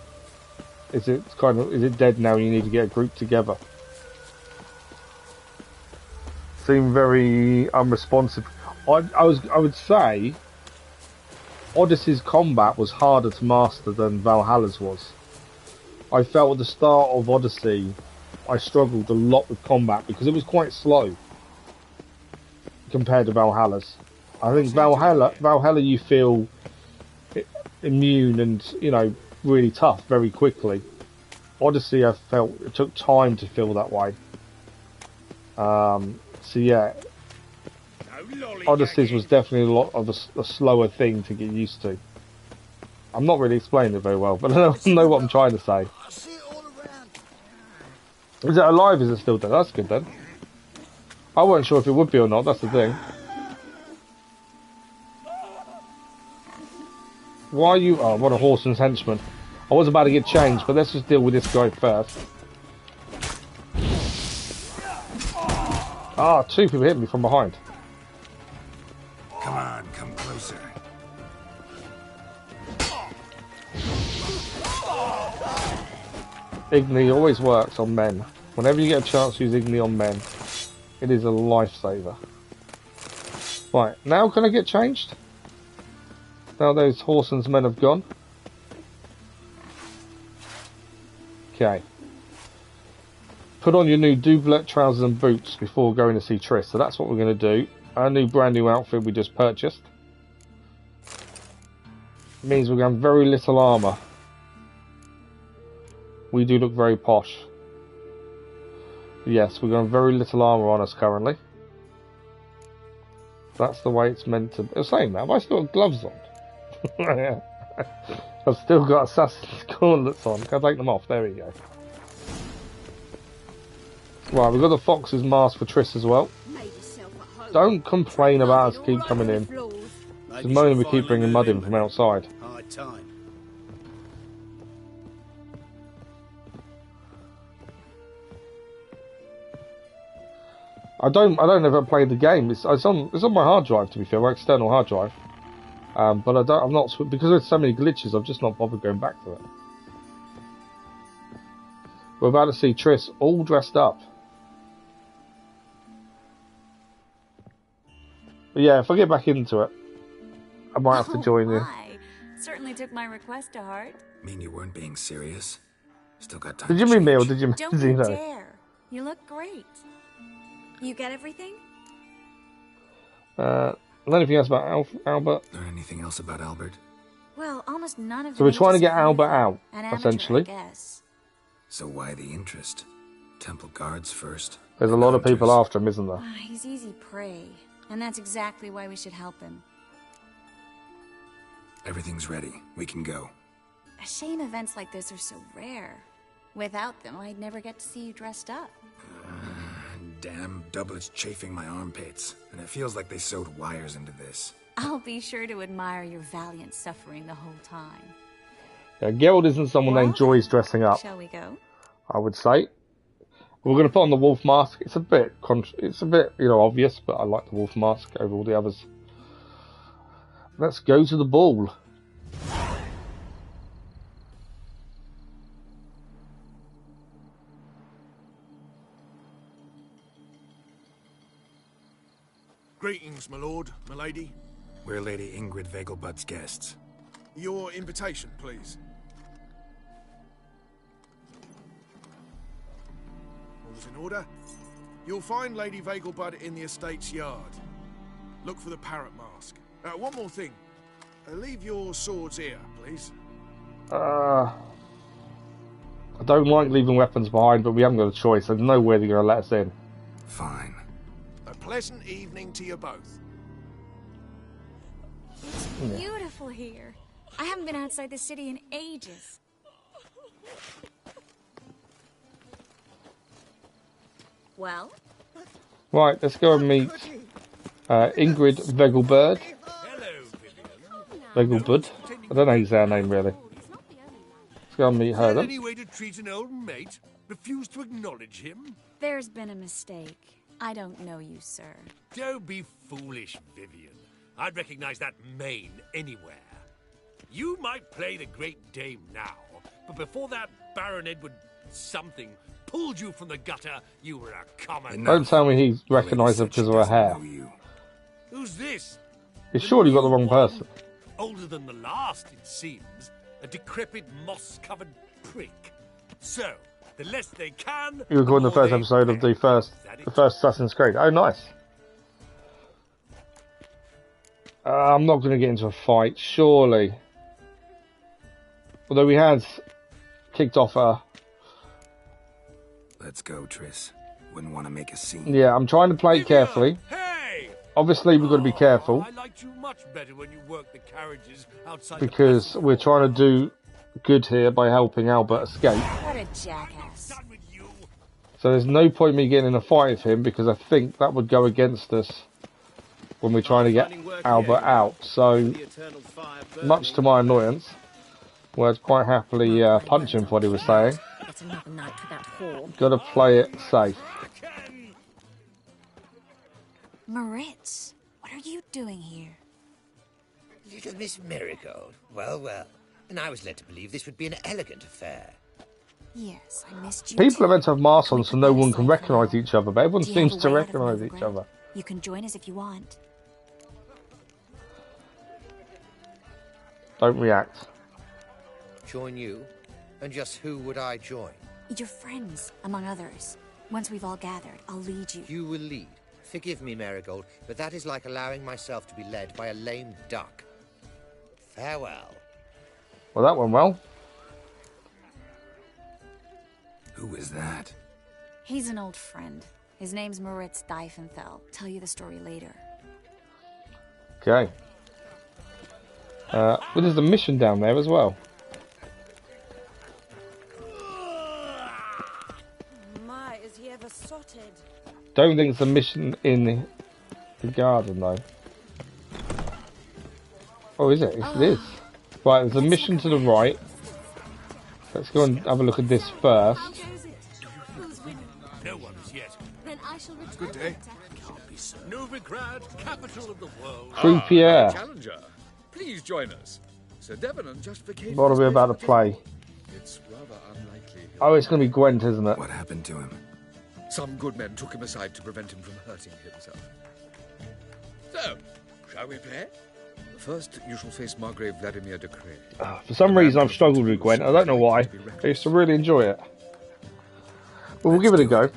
is it dead now and you need to get a group together? Seem very unresponsive. I would say Odyssey's combat was harder to master than Valhalla's was. I felt at the start of Odyssey I struggled a lot with combat because it was quite slow compared to Valhalla's. I think Valhalla you feel immune and, you know, really tough very quickly. Odyssey I felt it took time to feel that way. So yeah, Odyssey's was definitely a lot of a slower thing to get used to. I'm not really explaining it very well, but I don't know what I'm trying to say. Is it alive? Is it still dead? That's good then. I wasn't sure if it would be or not, that's the thing. Why are you... Oh, what a Horson's henchman. I was about to get changed, but let's just deal with this guy first. Ah, 2 people hit me from behind. Come on, come closer. Igni always works on men. Whenever you get a chance to use Igni on men, it is a lifesaver. Right, now can I get changed? Now those Horson's men have gone. Okay. Put on your new doublet, trousers and boots before going to see Triss. So that's what we're going to do. Our new brand new outfit we just purchased. It means we're going to have very little armour. We do look very posh. Yes, we're going to have very little armour on us currently. That's the way it's meant to be. Saying that, have I still got gloves on? Yeah. I've still got Assassin's gauntlets on. Can I take them off? There we go. Right, we've got the Fox's mask for Triss as well. Don't complain about us keep coming in. Just moaning we keep bringing mud in from outside. Hard time. I don't ever play the game. It's on my hard drive, to be fair, my external hard drive. But I'm not, because there's so many glitches, I've just not bothered going back to it. We're about to see Triss all dressed up. But yeah, if I get back into it, I might have to join you. Certainly took my request to heart. Mean you weren't being serious? Still got time. Did you mean me or did you mean Don't you dare. You look great. You get everything? Anything else about Albert? Or anything else about Albert? Well, almost none of So we're trying to get Albert out, essentially. I guess. So why the interest? Temple guards first. There's a lot of people after him, isn't there? He's easy prey, and that's exactly why we should help him. Everything's ready. We can go. A shame events like this are so rare. Without them, I'd never get to see you dressed up. Damn doublets chafing my armpits, and it feels like they sewed wires into this. I'll be sure to admire your valiant suffering the whole time. Yeah, Geralt isn't someone that enjoys dressing up. Shall we go? I would say. We're going to put on the wolf mask. It's a bit, obvious, but I like the wolf mask over all the others. Let's go to the ball. Greetings, my lord, my lady. We're Lady Ingrid Vegelbud's guests. Your invitation, please. All's in order. You'll find Lady Vegelbud in the estate's yard. Look for the parrot mask. One more thing. Leave your swords here, please. I don't like leaving weapons behind, but we haven't got a choice. There's no way they're going to let us in. Fine. A pleasant evening to you both. It's beautiful here. I haven't been outside the city in ages. Well? Right, let's go and meet Ingrid Vegelbud. Vegelbud. I don't know his name really. Let's go and meet her then. Any way to treat an old mate? Refuse to acknowledge him? There's been a mistake. I don't know you, sir. Don't be foolish, Vivian. I'd recognize that mane anywhere. You might play the Great Dame now, but before that Baron Edward something pulled you from the gutter, you were a common... Don't tell me he's recognised her because of her hair. Who's this? You surely got the wrong person. Older than the last, it seems. A decrepit, moss-covered prick. So, the less they can... You're recording the first episode of the first Assassin's Creed. Oh, nice. I'm not going to get into a fight, surely. Although we had kicked off her. Let's go, Triss. Wouldn't want to make a scene. Yeah, I'm trying to play it carefully. Hey! Obviously, we've got to be careful I liked you much better when you worked the carriages outside because we're trying to do good here by helping Albert escape. What a jackass. So there's no point me getting in a fight with him because I think that would go against us when we're trying to get Albert out. So, much to my annoyance, well, I'd quite happily punch him for what he was saying. It's another night with that whore. Got to play it safe. Moritz, what are you doing here? Little Miss Merrygold. Well, well. And I was led to believe this would be an elegant affair. Yes, I missed you. People are meant to have masks on so no one can recognise each other, but everyone seems to recognise each other. You can join us if you want. Don't react. Join you? And just who would I join? Your friends, among others. Once we've all gathered, I'll lead you. You will lead. Forgive me, Marigold, but that is like allowing myself to be led by a lame duck. Farewell. Well, that went well. Who is that? He's an old friend. His name's Moritz Diefenthal. Tell you the story later. Okay. Well, there's a mission down there as well. My, is he ever sotted? Don't think it's a mission in the garden though. Oh, is it? It is. Right, there's a mission to the right. Let's go and have a look at this first. No one as yet. Then I shall return. Good day. Novigrad, capital of the world. Croupier. Challenger. Please join us. Sir Devenant just vacated. What are we about to play? It's rather unlikely. Oh, it's going to be Gwent, isn't it? What happened to him? Some good men took him aside to prevent him from hurting himself. So, shall we play? First, you shall face Margrave Vladimir de Cray. For some reason, I've struggled with Gwent. I don't know why. I used to really enjoy it. But we'll give it a go.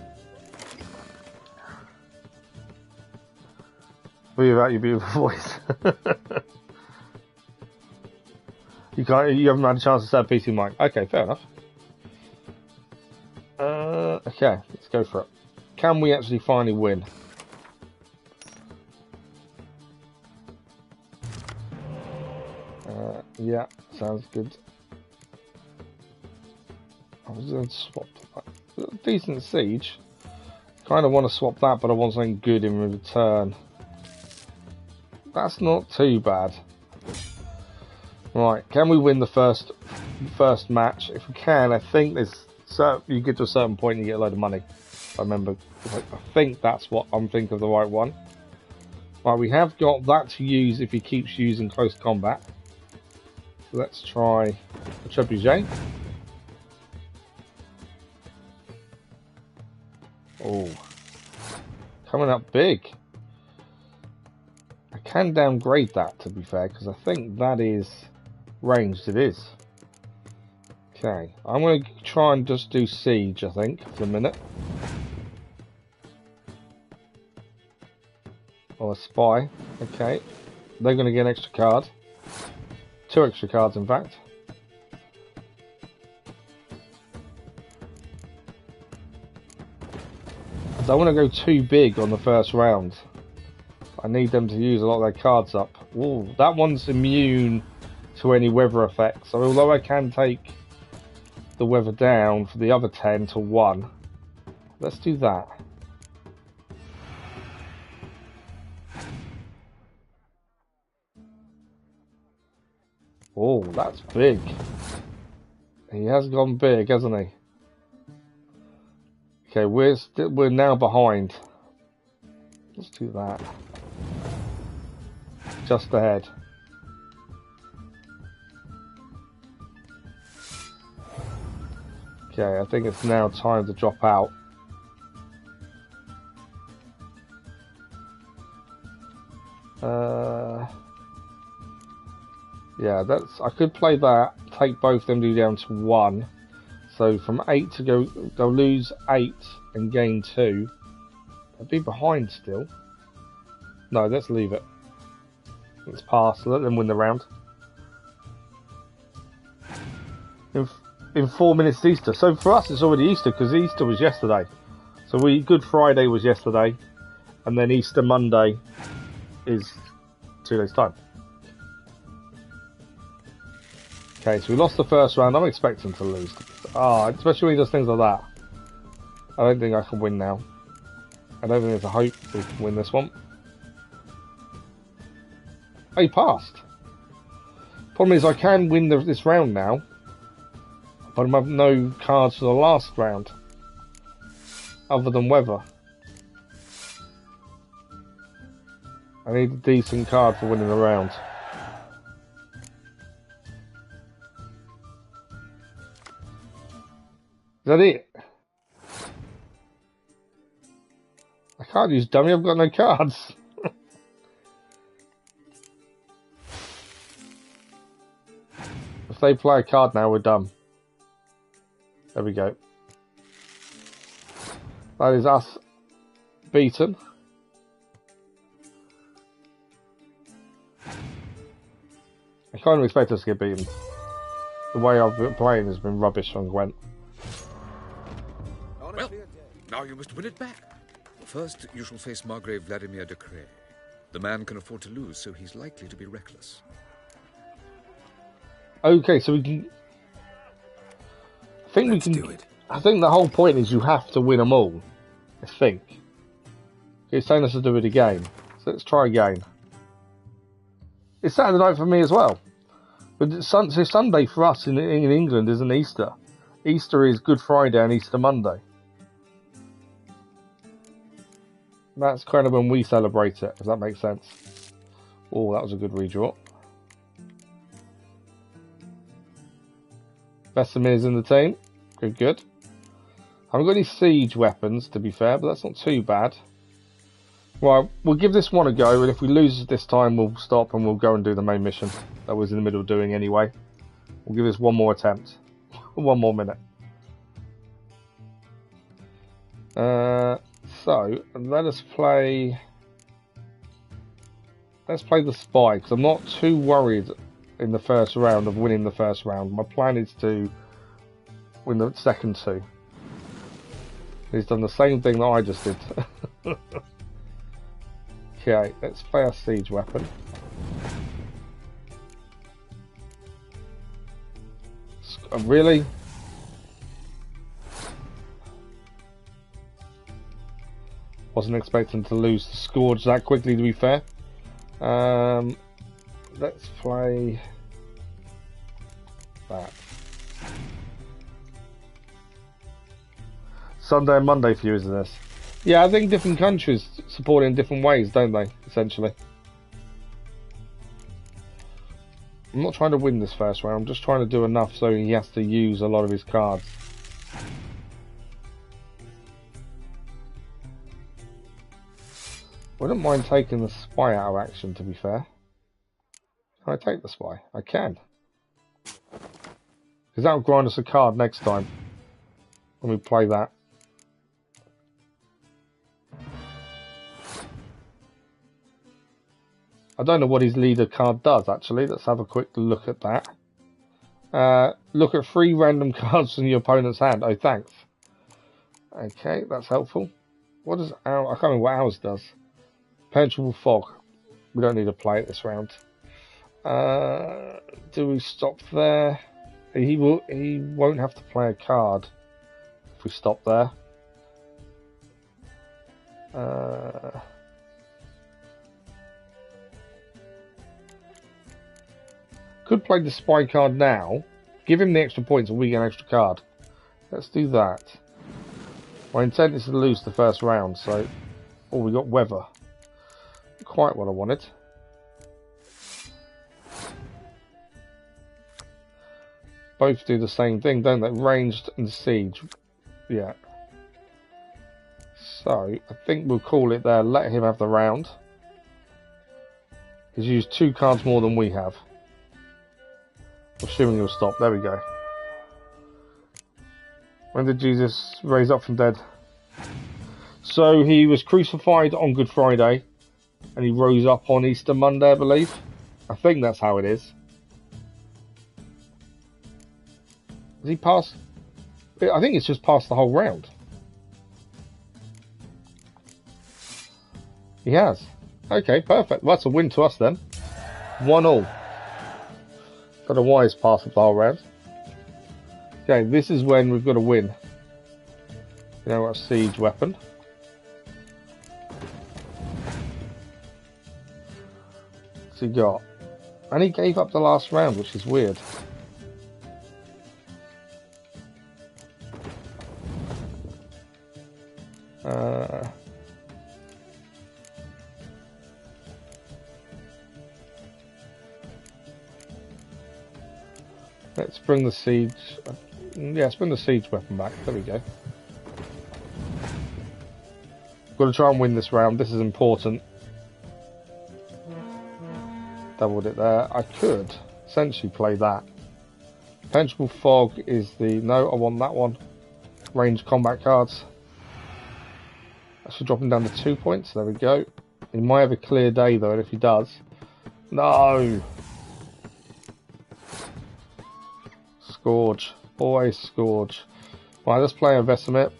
Be about your beautiful voice. You haven't had a chance to set a PC mic. Okay, fair enough. Okay, let's go for it. Can we actually finally win? Yeah, sounds good. I was going to swap that. Decent siege. Kind of want to swap that, but I want something good in return. That's not too bad. Right, can we win the first match? If we can, I think you get to a certain point and you get a load of money. I remember, I think that's what I'm thinking of the right one. Right, we have got that to use if he keeps using close combat. So let's try a trebuchet. Oh, coming up big. I can downgrade that, to be fair, because I think that is ranged. It is. Okay, I'm going to try and just do siege, I think, for a minute. Or a spy. Okay, they're going to get an extra card. 2 extra cards, in fact. I don't want to go too big on the first round. I need them to use a lot of their cards up. Ooh, that one's immune to any weather effects. So although I can take the weather down for the other 10 to 1, let's do that. Oh, that's big. He has gone big, hasn't he? Okay, we're now behind. Let's do that. Just ahead. Okay, I think it's now time to drop out. Yeah, I could play that, take both of them down to 1. So from 8 to go lose 8 and gain 2. I'd be behind still. No, let's leave it. Let's pass, let them win the round. In 4 minutes Easter. So for us it's already Easter because Easter was yesterday. So Good Friday was yesterday. And then Easter Monday is 2 days' time. Okay, so we lost the first round. I'm expecting to lose. Especially when he does things like that. I don't think I can win now. I don't think there's a hope we can win this one. Oh, he passed. Problem is, I can win this round now, but I have no cards for the last round, other than weather. I need a decent card for winning the round. Is that it? I can't use dummy, I've got no cards. If they play a card now, we're done. There we go. That is us beaten. I kind of expect us to get beaten. The way I've been playing has been rubbish on Gwent. Well, now you must win it back. First, you shall face Margrave Vladimir de Cray. The man can afford to lose, so he's likely to be reckless. Okay, so we can... I think we can do it. I think the whole point is you have to win them all. I think. It's telling us to do it again. So let's try again. It's Saturday night for me as well. But so Sunday for us in England isn't Easter. Easter is Good Friday and Easter Monday. That's kind of when we celebrate it. Does that make sense? Oh, that was a good redraw. Vesemir is in the team. Good, good. I haven't got any siege weapons, to be fair, but that's not too bad. Well, we'll give this one a go, and if we lose this time, we'll stop and we'll go and do the main mission that was in the middle of doing anyway. We'll give this one more attempt. 1 more minute. So, let us play... Let's play the spy, because I'm not too worried in the first round of winning the first round. My plan is to win the second 2. He's done the same thing that I just did. Okay, let's play our siege weapon. Really? Wasn't expecting to lose the Scourge that quickly, to be fair. Let's play that. Sunday and Monday for you, isn't this? Yeah, I think different countries support it in different ways, don't they, essentially? I'm not trying to win this first round, I'm just trying to do enough so he has to use a lot of his cards. Wouldn't mind taking the spy out of action, to be fair. Can I take the spy? I can. Because that'll grind us a card next time when we play that. I don't know what his leader card does, actually. Let's have a quick look at that. Look at 3 random cards from your opponent's hand. Oh, thanks. Okay, that's helpful. What does I can't remember what ours does. Penetrable fog. We don't need to play it this round. Do we stop there? He won't have to play a card if we stop there. Could play the spy card now. Give him the extra points and we get an extra card. Let's do that. My intent is to lose the first round, so... Oh, we got weather. Quite what I wanted. Both do the same thing, don't they? Ranged and siege. Yeah. So, I think we'll call it there. Let him have the round. He's used 2 cards more than we have. Assuming he'll stop. There we go. When did Jesus raise up from dead? So he was crucified on Good Friday. And he rose up on Easter Monday, I believe. I think that's how it is. Has he passed? I think it's just passed the whole round. He has. Okay, perfect. Well, that's a win to us then. 1-1. Don't know why he's passed the whole round. Okay, this is when we've got to win. You know what, siege weapon. What's he got? And he gave up the last round, which is weird. Let's bring the siege. Yeah, let's bring the siege weapon back. There we go. Got to try and win this round. This is important. Doubled it there. I could essentially play that. Penetrable fog is the... No, I want that one. Range combat cards. I should drop him down to 2 points. There we go. He might have a clear day though, and if he does... No! Scourge. Always Scourge. Right, let's play a Vesemir.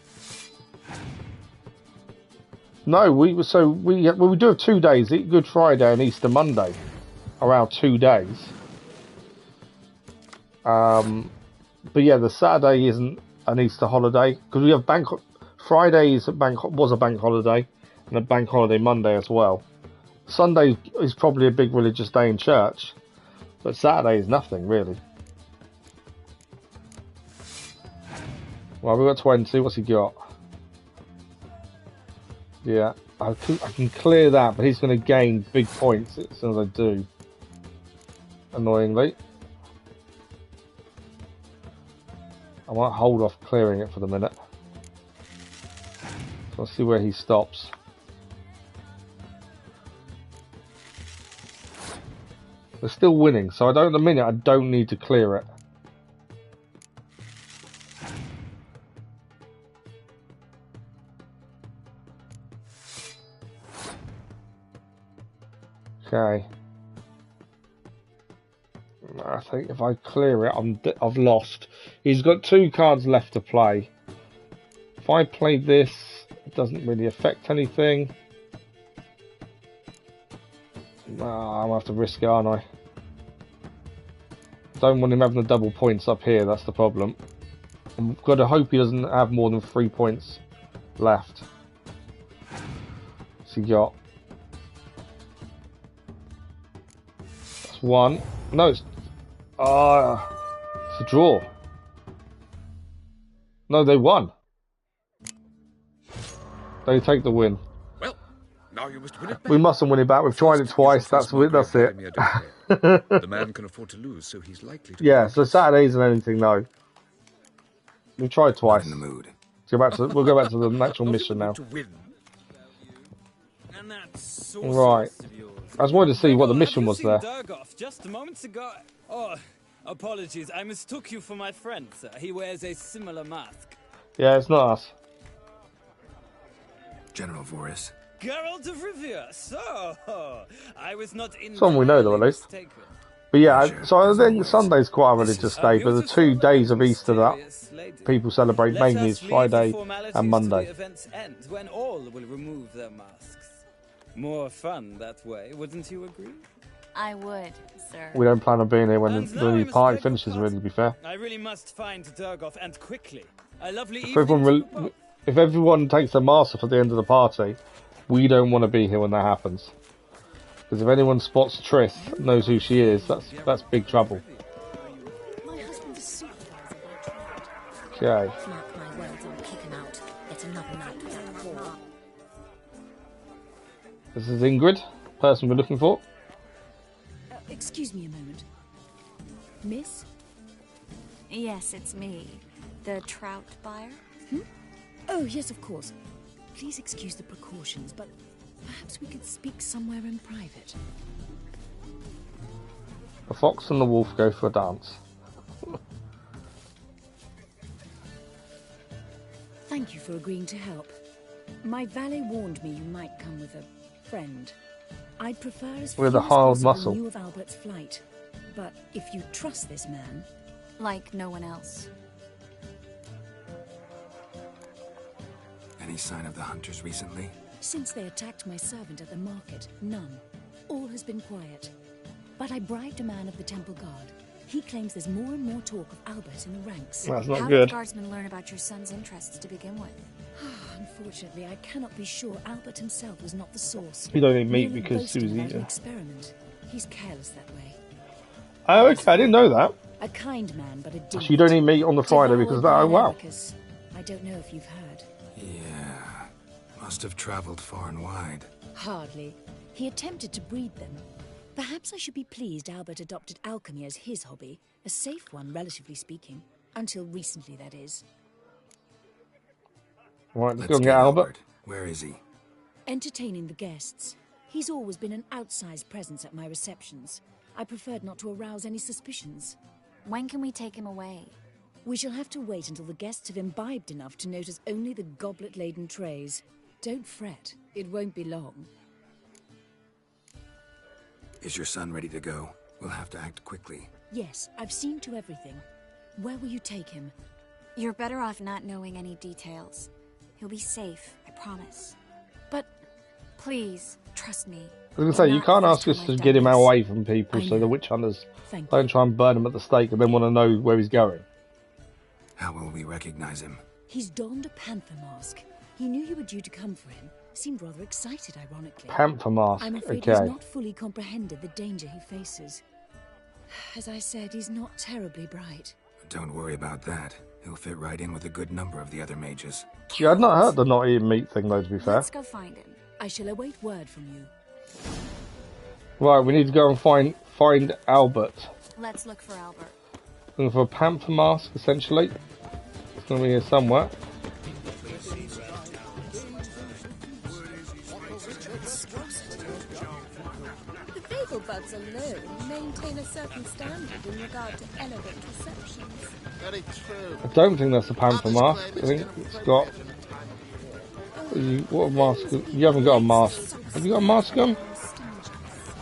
No, we do have 2 days. Good Friday and Easter Monday. Around 2 days. But yeah, the Saturday isn't an Easter holiday because we have Friday was a bank holiday and a bank holiday Monday as well. Sunday is probably a big religious day in church, but Saturday is nothing really. Well, we've got 20. What's he got? Yeah, I can clear that, but he's going to gain big points as soon as I do. Annoyingly. I might hold off clearing it for the minute. So let's see where he stops. We're still winning, so at the minute I don't need to clear it. Okay. I think if I clear it, I've lost. He's got 2 cards left to play. If I play this, it doesn't really affect anything. I'm gonna have to risk it, aren't I? Don't want him having the double points up here. That's the problem. I've got to hope he doesn't have more than 3 points left. What's he got? 1. No, it's a draw. No, they won. They take the win. Well, now you must win it back. We mustn't win it back. We've tried it twice. That's it. The man can afford to lose, so he's likely to. Yeah, so Saturday isn't anything, no. We've tried twice. Not in the mood. We'll go back to the actual mission now. Right. I just wanted to see what the mission was there. Just moments ago. Oh, apologies. I mistook you for my friend, sir. He wears a similar mask. Yeah, it's not us. General Voris. Geralt of Rivia. So, I was not in. Someone we know, though, at least. But yeah, so I think Sunday's quite a religious day, but the 2 days of Easter that people celebrate mainly is Friday and Monday. Events end when all will remove their masks. More fun that way, wouldn't you agree? I would, sir. We don't plan on being here when the party finishes, really, to be fair. I really must find Durgoff, and quickly. A lovely if everyone takes their mask off at the end of the party, we don't want to be here when that happens. Because if anyone spots Trish, knows who she is, that's big trouble. My husband's a supervisor by trade. Okay. Mark my words, I'll kick him out. It's another night without war. This is Ingrid, person we're looking for. Excuse me a moment. Miss? Yes, it's me. The trout buyer? Oh, yes, of course. Please excuse the precautions, but perhaps we could speak somewhere in private. The fox and the wolf go for a dance. Thank you for agreeing to help. My valet warned me you might come with a friend. I'd prefer as few with a as hard possible muscle. knew of Albert's flight. But if you trust this man... Like no one else. Any sign of the hunters recently? Since they attacked my servant at the market, none. All has been quiet. But I bribed a man of the Temple Guard. He claims there's more and more talk of Albert in the ranks. That's not How good. did the guardsmen learn about your son's interests to begin with? Unfortunately, I cannot be sure Albert himself was not the source. You don't eat meat Merely because he was boasting about eating. an experiment. He's careless that way. Oh, okay, I didn't know that. A kind man, but a So dick. you don't eat meat on the Friday because of that? Oh, wow. I don't know if you've heard. Yeah, must have traveled far and wide. Hardly. He attempted to breed them. Perhaps I should be pleased Albert adopted alchemy as his hobby, a safe one, relatively speaking. Until recently, that is. Right, let's go and get Albert. Where is he? Entertaining the guests. He's always been an outsized presence at my receptions. I preferred not to arouse any suspicions. When can we take him away? We shall have to wait until the guests have imbibed enough to notice only the goblet-laden trays. Don't fret, it won't be long. Is your son ready to go? We'll have to act quickly. Yes, I've seen to everything. Where will you take him? You're better off not knowing any details. He'll be safe, I promise. But... Please, trust me. I was going to say, you can't ask us to get him away from people so the witch hunters don't try and burn him at the stake and then want to know where he's going. How will we recognize him? He's donned a panther mask. He knew you were due to come for him. Seemed rather excited, ironically. Panther mask, I'm afraid okay. he's not fully comprehended the danger he faces. As I said, he's not terribly bright. Don't worry about that. He'll fit right in with a good number of the other mages. Yeah, I'd not heard the not eating meat thing though, to be fair. Let's go find him. I shall await word from you. Right, we need to go and find Albert. Let's look for Albert. Looking for a panther mask, essentially. It's going to be here somewhere. The Vegelbuds alone maintain a certain standard in regard to elegant receptions. Very true. I don't think that's a panther mask. I think it's got... What mask? You haven't got a mask. Have you got a mask on?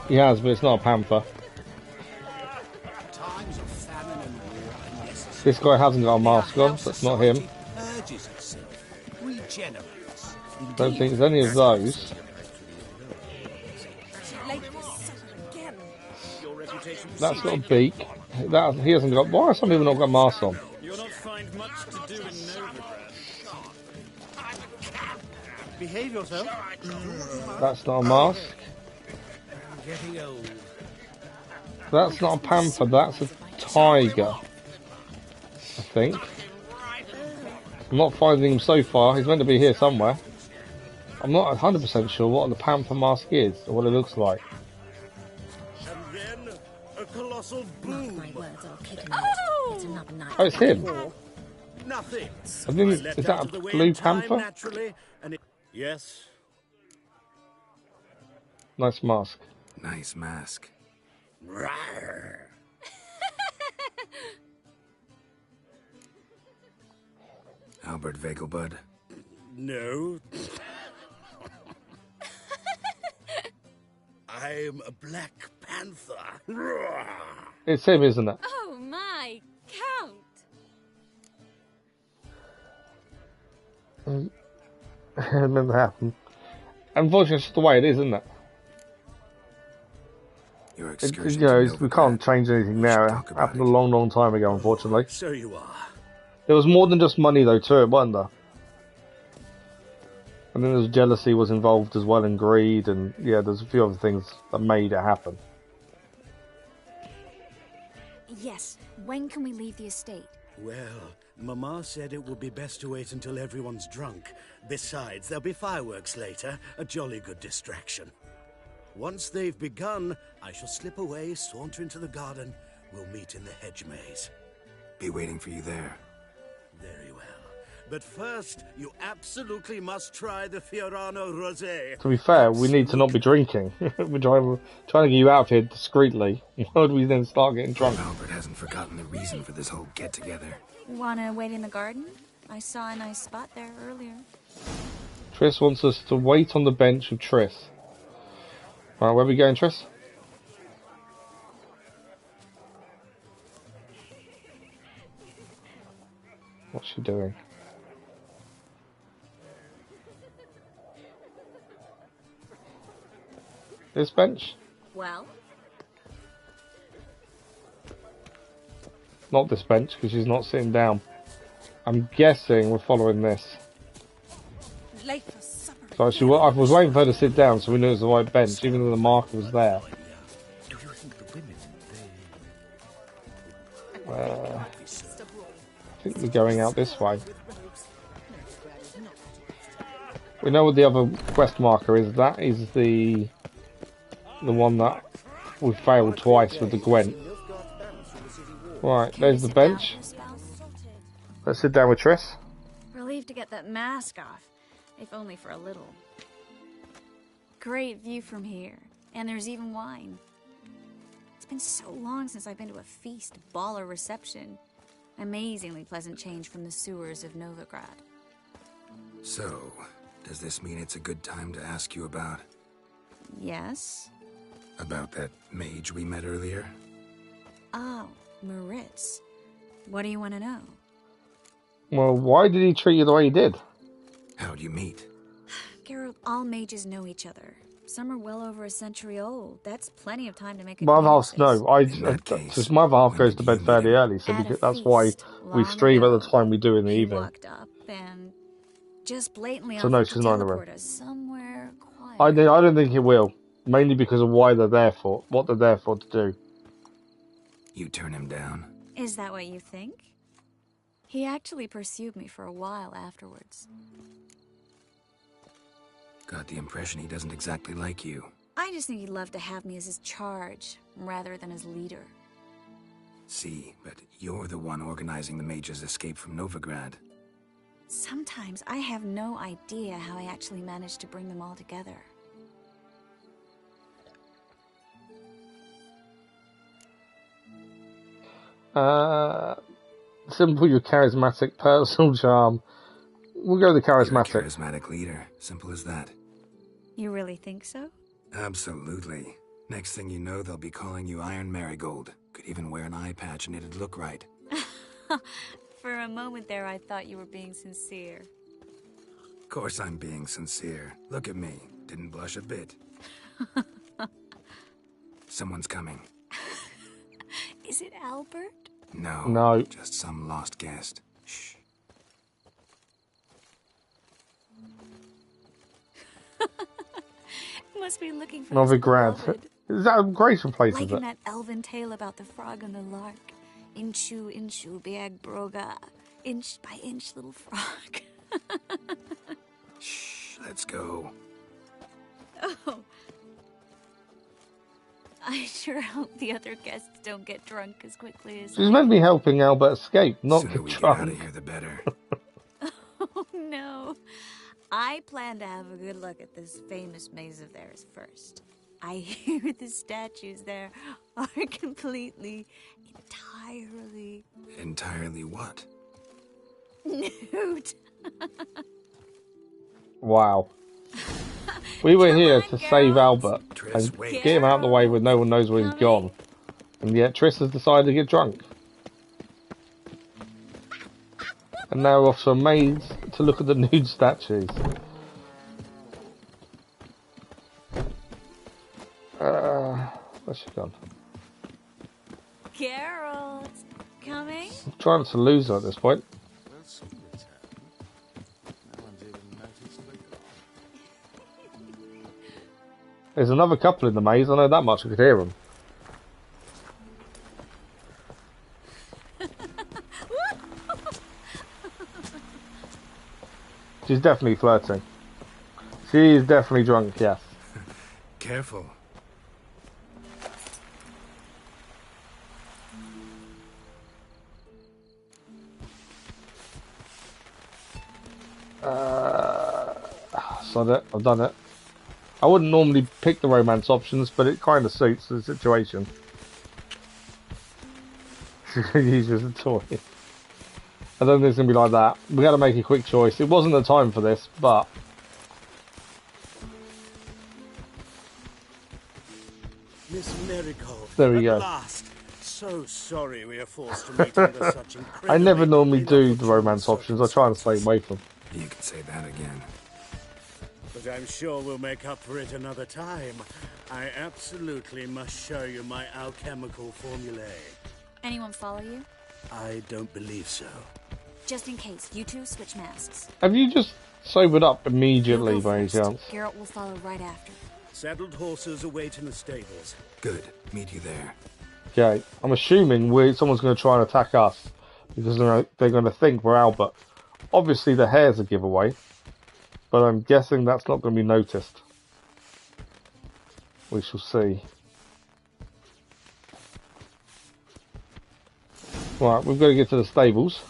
He has, but it's not a panther. This guy hasn't got a mask on, so it's not him. Don't think it's any of those. That's got a beak. He hasn't got... Why have some people not got masks on? You'll not find much to do in Novigrad. Behave yourself. That's not a mask. Getting old. That's not a panther, that's a tiger. I think. I'm not finding him so far. He's meant to be here somewhere. I'm not 100% sure what the panther mask is, or what it looks like. And then a colossal boom. It's another night. Oh, it's him. Nothing. I think is that a blue panther? Naturally, and yes. Nice mask. Nice mask. Rawr. Albert Vegelbud. No. I'm a Black Panther. Rawr. It's him, isn't it? Oh my, Count! It never happened. Unfortunately, it's just the way it is, isn't it? Your You excursion know, to we can't change anything now. It happened a long, long time ago, unfortunately. So you are. There was more than just money, though, to it, wasn't there? And then there's jealousy was involved as well, and greed, and yeah, there's a few other things that made it happen. Yes, when can we leave the estate? Well, Mama said it would be best to wait until everyone's drunk. Besides, there'll be fireworks later, a jolly good distraction. Once they've begun, I shall slip away, saunter into the garden. We'll meet in the hedge maze. Be waiting for you there. Very well. But first, you absolutely must try the Fiorano Rosé. To be fair, we need to not be drinking. We're trying to get you out of here discreetly. Why do we then start getting drunk? Albert hasn't forgotten the reason for this whole get-together. Wanna wait in the garden? I saw a nice spot there earlier. Triss wants us to wait on the bench with Triss. Right, where are we going, Triss? What's she doing? This bench? Well? Not this bench, because she's not sitting down. I'm guessing we're following this. Late for supper. So I was waiting for her to sit down so we knew it was the right bench, even though the marker was there. Do you think the women, I think we're going out this way. We know what the other quest marker is. That is the one that we failed twice with the Gwent. Right, there's the bench. Let's sit down with Triss. Relieved to get that mask off, if only for a little. Great view from here, and there's even wine. It's been so long since I've been to a feast, ball, or reception. Amazingly pleasant change from the sewers of Novigrad. So, does this mean it's a good time to ask you about... Yes? About that mage we met earlier? Oh, Maritz. What do you want to know? Well, why did he treat you the way he did? How'd you meet? Geralt, all mages know each other. Some are well over a century old. That's plenty of time to make a My other half, no. case, my other half goes to bed fairly early, so that's why we stream at the time we do in the evening. Walked up and just blatantly So no, offered she's to not in the teleport room. us somewhere quiet. I don't think it will. Mainly because of why they're there for. What they're there for to do. You turn him down? Is that what you think? He actually pursued me for a while afterwards. Got the impression he doesn't exactly like you. I just think he'd love to have me as his charge, rather than his leader. See, but you're the one organizing the mage's escape from Novigrad. Sometimes I have no idea how I actually managed to bring them all together. Simple, your charismatic personal charm. We'll go with the charismatic. You're a charismatic leader. Simple as that. You really think so? Absolutely. Next thing you know, they'll be calling you Iron Merrygold. Could even wear an eye patch and it'd look right. For a moment there, I thought you were being sincere. Of course I'm being sincere. Look at me. Didn't blush a bit. Someone's coming. Is it Albert? No. Just some lost guest. Shh. Must be looking for Novigrad. Is that a great place, like is in it? that elven tale about the frog and the lark. Inchu, inchu, biag broga. Inch by inch, little frog. Shh, let's go. Oh. I sure hope the other guests don't get drunk as quickly as She's meant to be helping Albert escape, not Sooner get we drunk. get out of here, the better. Oh no. I plan to have a good look at this famous maze of theirs first. I hear the statues there are completely, entirely... Entirely what? nude. Wow. We were here to save Albert and get him out of the way where no one knows where he's gone. And yet Triss has decided to get drunk. And now we're off to a maze to look at the nude statues. Where's she gone? Geralt, coming? I'm trying to lose her at this point. There's another couple in the maze, I know that much, I could hear them. She's definitely flirting. She is definitely drunk, yes. Careful. Sod it, I've done it. I wouldn't normally pick the romance options, but it kind of suits the situation. Use as a toy. I don't think it's going to be like that. We got to make a quick choice. It wasn't the time for this, but... Miss Merrygold, There we at go. last. So sorry we are forced to meet under such incredible... I never normally do the romance options. I try and stay away from them. You could say that again. But I'm sure we'll make up for it another time. I absolutely must show you my alchemical formulae. Anyone follow you? I don't believe so. Just in case, you two switch masks. Have you just sobered up immediately, You'll go by any first. chance? Garrett will follow right after. Saddled horses await in the stables. Good. Meet you there. Okay, I'm assuming someone's going to try and attack us because they're going to think we're Albert. Obviously, the hair's a giveaway, but I'm guessing that's not going to be noticed. We shall see. Right, we've got to get to the stables.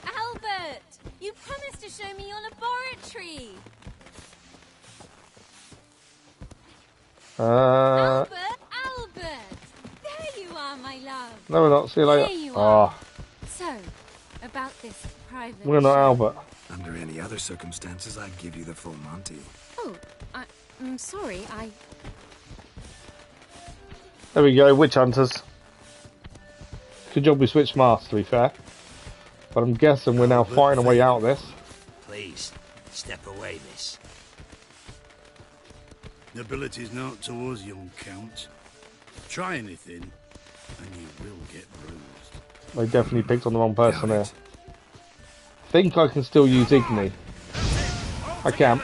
Albert! You promised to show me your laboratory! Albert! There you are, my love! No, we're not. See you later. Here you are. So, about this private... We're not Albert. Under any other circumstances, I'd give you the full Monty. Oh, I'm sorry, There we go, witch hunters. Good job we switched masks, to be fair. But I'm guessing we're now fighting our way out of this. Please, step away, miss. Nobility's not towards young Count. Try anything, and you will get bruised. They definitely picked on the wrong person here. Think I can still use Igni. I can.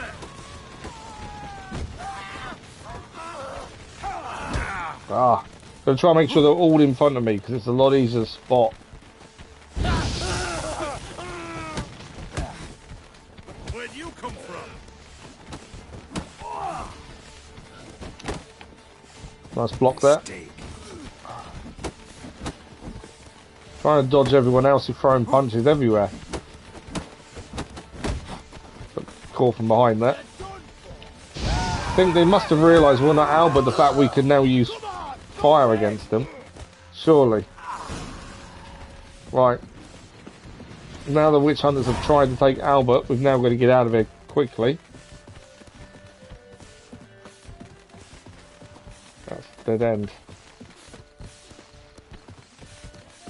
Gonna try and make sure they're all in front of me because it's a lot easier to spot. Where'd you come from? Nice block there. Trying to dodge everyone else who's throwing punches everywhere. But caught from behind there. I think they must have realised we're not Albert, the fact we can now use fire against them. Surely. Right. Now the witch hunters have tried to take Albert, we've now got to get out of here quickly. That's dead end.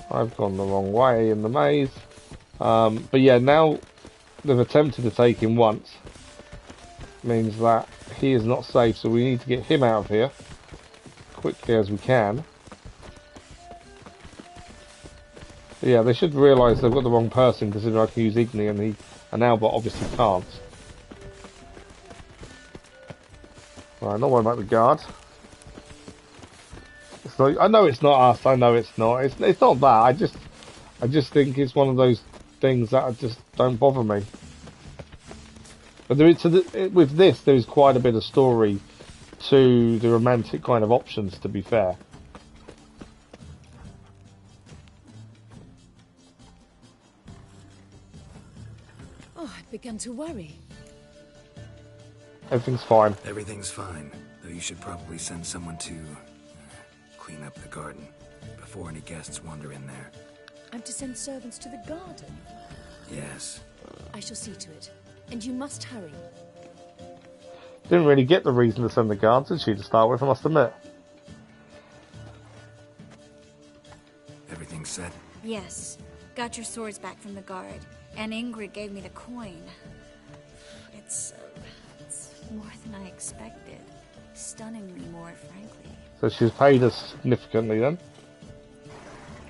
I've gone the wrong way in the maze. But yeah, now they've attempted to take him once. Means that he is not safe, so we need to get him out of here quickly as we can. But yeah, they should realise they've got the wrong person, considering I can use Igni and Albert obviously can't. Right, not worrying about the guard. It's not, I know it's not us. I know it's not. It's not that. I just think it's one of those things that just don't bother me. But there is, with this, there is quite a bit of story to the romantic kind of options, to be fair. Oh, I'd begun to worry. Everything's fine. Everything's fine, though you should probably send someone to clean up the garden before any guests wander in there. I'm to send servants to the garden? Yes. I shall see to it. And you must hurry. Didn't really get the reason to send the guards, did she, to start with, I must admit. Everything's set? Yes. Got your swords back from the guard. And Ingrid gave me the coin. It's more than I expected. Stunningly more, frankly. So she's paid us significantly then.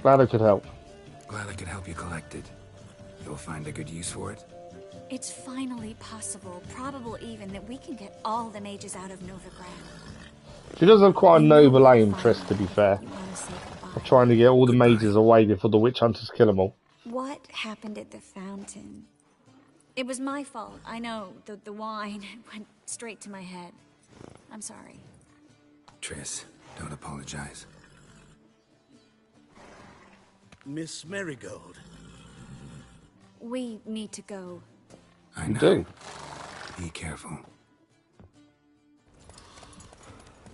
Glad I could help. Glad I could help you collect it. You'll find a good use for it? It's finally possible, probable even, that we can get all the mages out of Novigrad. She does have quite a noble aim, Trish, to be fair. Of trying to get all the mages away before the witch hunters kill them all. What happened at the fountain? It was my fault, I know. The wine went straight to my head. I'm sorry. Trish, don't apologize. Miss Merrygold. We need to go. I know. Do. Be careful.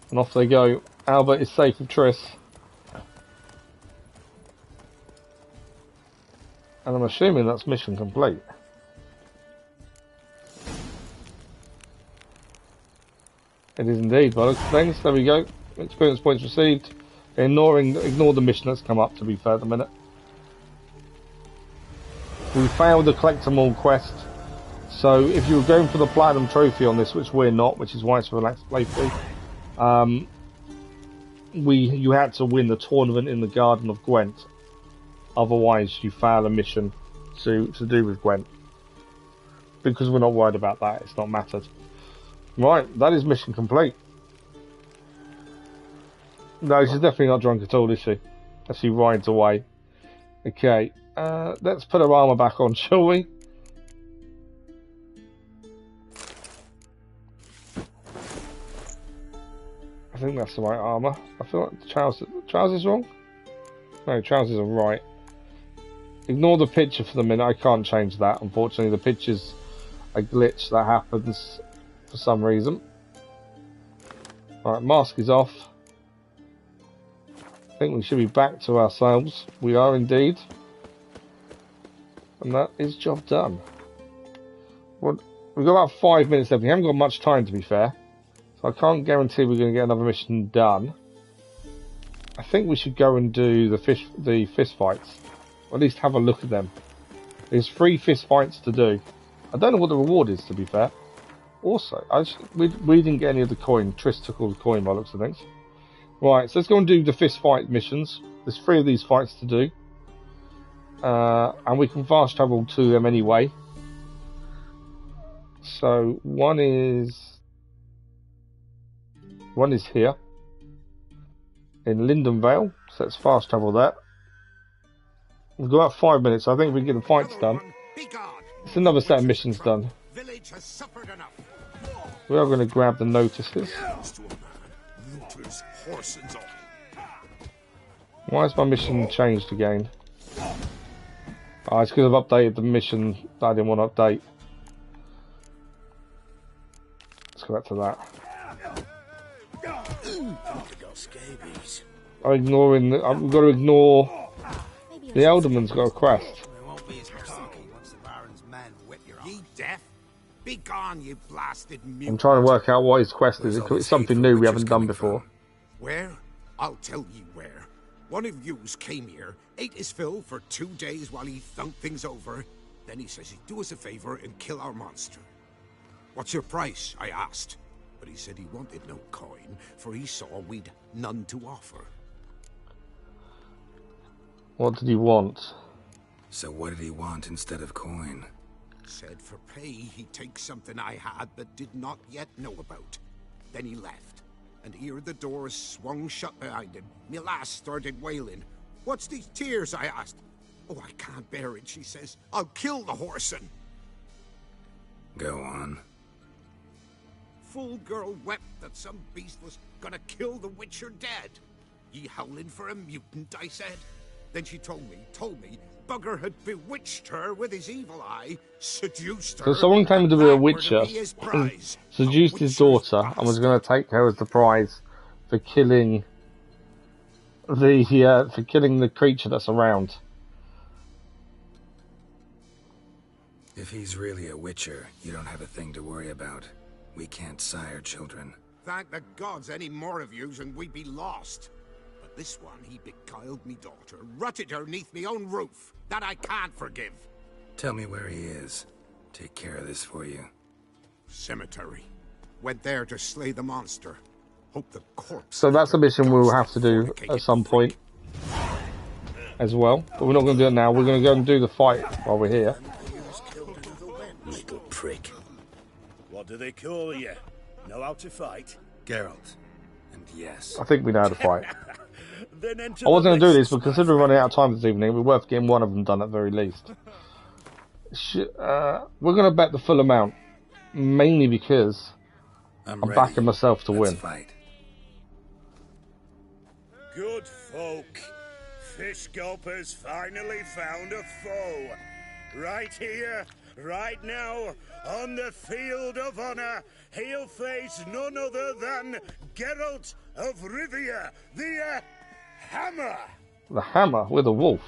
And off they go. Albert is safe with Triss. And I'm assuming that's mission complete. It is indeed, by things. There we go. Experience points received. Ignore the mission that's come up, to be fair, at the minute. We failed the collect 'em all quest. So if you were going for the platinum trophy on this, which we're not, which is why it's relaxed playthrough, you had to win the tournament in the Garden of Gwent. Otherwise, you fail a mission to do with Gwent. Because we're not worried about that, it's not mattered. Right, that is mission complete. No, she's definitely not drunk at all, is she? As she rides away. Okay, let's put her armour back on, shall we? I think that's the right armour. I feel like the trousers wrong? No, trousers are right. Ignore the picture for the minute, I can't change that. Unfortunately, the picture's a glitch that happens for some reason. Alright, mask is off. I think we should be back to ourselves. We are indeed. And that is job done. Well, we've got about 5 minutes left. We haven't got much time, to be fair. So I can't guarantee we're going to get another mission done. I think we should go and do the fist fights. Or at least have a look at them. There's 3 fist fights to do. I don't know what the reward is, to be fair. Also, we didn't get any of the coin. Trish took all the coin by looks of things. Right, so let's go and do the fist fight missions. There's 3 of these fights to do. And we can fast travel to them anyway. So, one is here. In Lindenvale. So let's fast travel there. We've got about 5 minutes. I think if we get the fights done. It's another set of missions done. We are going to grab the notices. Why has my mission changed again? Oh, it's because I've updated the mission that I didn't want to update. Let's go back to that. I've got to ignore the Elderman's got a quest. I'm trying to work out what his quest is. It's something new we haven't done before. Where? I'll tell you where. One of yous came here, ate his fill for 2 days while he thunked things over. Then he says he'd do us a favor and kill our monster. What's your price? I asked. But he said he wanted no coin, for he saw we'd none to offer. What did he want? So what did he want instead of coin? Said for pay he'd take something I had but did not yet know about. Then he left, and here the doors swung shut behind him. Me lass started wailing. What's these tears? I asked. Oh, I can't bear it, she says. I'll kill the whoreson. Go on. Full girl wept that some beast was gonna kill the Witcher dead. Ye howling for a mutant, I said. Then she told me, Bugger had bewitched her with his evil eye, seduced her. So someone came to be a witcher, seduced his daughter, and was going to take her as the prize for killing the creature that's around. If he's really a witcher, you don't have a thing to worry about. We can't sire children. Thank the gods any more of yous and we'd be lost. But this one, he beguiled me daughter, rutted her neath me own roof. That I can't forgive. Tell me where he is. Take care of this for you. Cemetery. Went there to slay the monster. Hope the corpse... So that's a mission we'll have to do at some point as well. But we're not going to do it now. We're going to go and do the fight while we're here. Little prick. What do they call you? Know how to fight? Geralt. And yes. I think we know how to fight. I wasn't going to do this, but considering we're running out of time this evening, we're worth getting one of them done at the very least. We're going to bet the full amount. Mainly because I'm backing myself to win. Fight. Good folk. Fish Gulper's finally found a foe. Right here, right now, on the field of honor, he'll face none other than Geralt of Rivia, the Hammer. The Hammer with a wolf.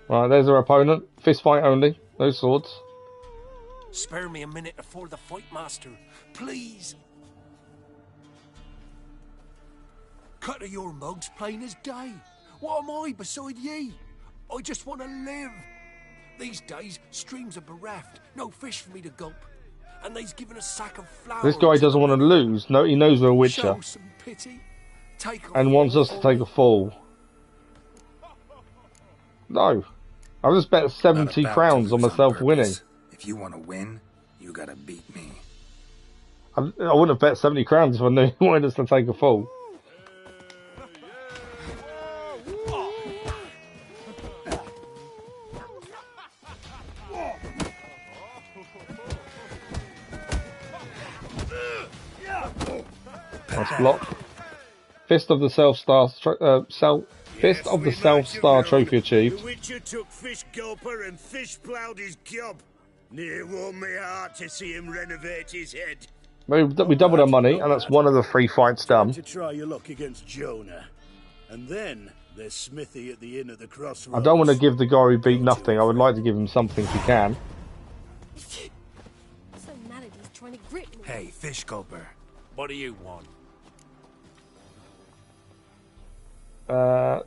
Right, there's our opponent. Fist fight only, no swords. Spare me a minute before the fight, master, please. Cut of your mugs plain as day. What am I beside ye? I just want to live. These days, streams are bereft. No fish for me to gulp. And they's given a sack of flour. This guy doesn't want to lose. No, he knows we're a Witcher. Show some pity. Take And wants us to take a fall. No. I just bet 70 crowns on myself winning. If you want to win, you gotta beat me. I wouldn't have bet 70 crowns if I knew he wanted us to take a fall. That's blocked. Fist of the Self-Star trophy achieved. The Witcher took Fish Gulper and fish ploughed his gob. Near warmed me heart to see him renovate his head. We doubled our money, and that's one of the 3 fights done. To try your luck against Jonah. And then there's Smithy at the inn at the crossroads. I don't want to give the guy who beat nothing. I would like to give him something if he can. So Melody's trying to grip me. Hey, Fish Gulper. What do you want?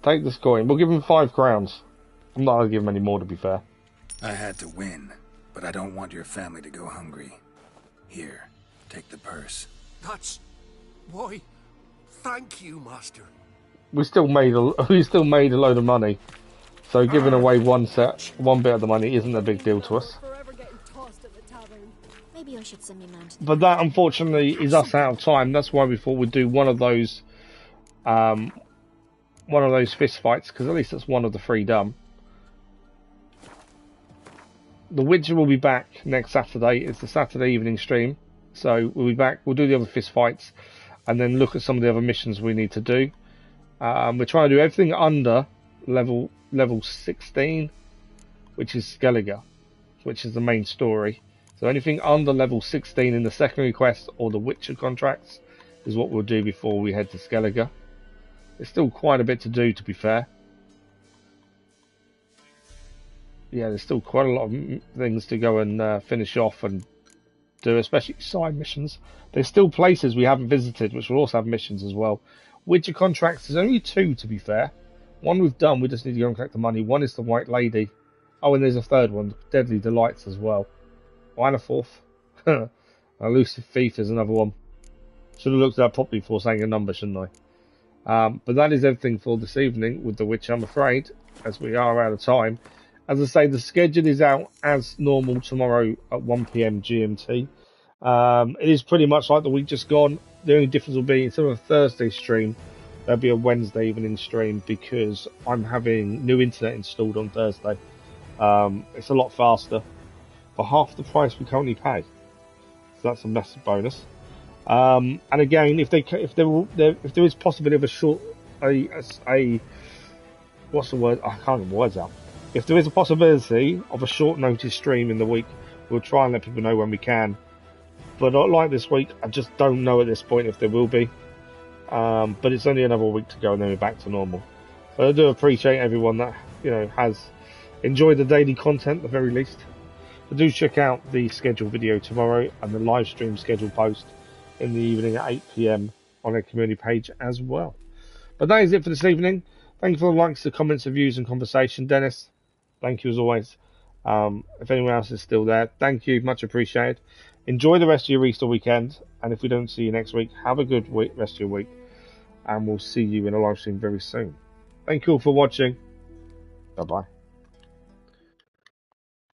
Take this coin. We'll give him 5 crowns. I'm not going to give him any more, to be fair. I had to win, but I don't want your family to go hungry. Here, take the purse. That's... why... thank you, Master. We still made a load of money. So giving away one bit of the money isn't a big deal to us. Maybe I should send me man to... But that, unfortunately, is us out of time. That's why we thought we'd do one of those fist fights, because at least that's one of the 3 done. The Witcher will be back next Saturday. It's the Saturday evening stream, so we'll be back. We'll do the other fist fights, and then look at some of the other missions we need to do. We're trying to do everything under level 16, which is Skellige, which is the main story. So anything under level 16 in the secondary quest or the Witcher contracts is what we'll do before we head to Skellige. There's still quite a bit to do, to be fair. Yeah, there's still quite a lot of things to go and finish off and do, especially side missions. There's still places we haven't visited, which will also have missions as well. Witcher contracts, there's only 2, to be fair. One we've done, we just need to go and collect the money. One is the White Lady. Oh, and there's a 3rd one, Deadly Delights as well. Oh, and a 4th. Elusive Thief is another one. Should have looked at that properly before saying a number, shouldn't I? But that is everything for this evening with The Witcher, I'm afraid, as we are out of time. As I say, the schedule is out as normal tomorrow at 1 PM GMT. It is pretty much like the week just gone. The only difference will be, instead of a Thursday stream, there'll be a Wednesday evening stream, because I'm having new internet installed on Thursday. It's a lot faster for half the price we currently pay. So that's a massive bonus. And again, if there is possibility of what's the word? I can't get the words out. If there is a possibility of a short notice stream in the week, we'll try and let people know when we can. But not like this week, I just don't know at this point if there will be. But it's only another week to go, and then we're back to normal. So I do appreciate everyone that has enjoyed the daily content at the very least. But do check out the scheduled video tomorrow and the live stream scheduled post in the evening at 8 PM on our community page as well. But that is it for this evening. Thank you for the likes, the comments, the views and conversation. Dennis, thank you as always. If anyone else is still there, thank you, much appreciated. Enjoy the rest of your Easter weekend, and if we don't see you next week, have a good rest of your week, and we'll see you in a live stream very soon. Thank you all for watching. Bye bye.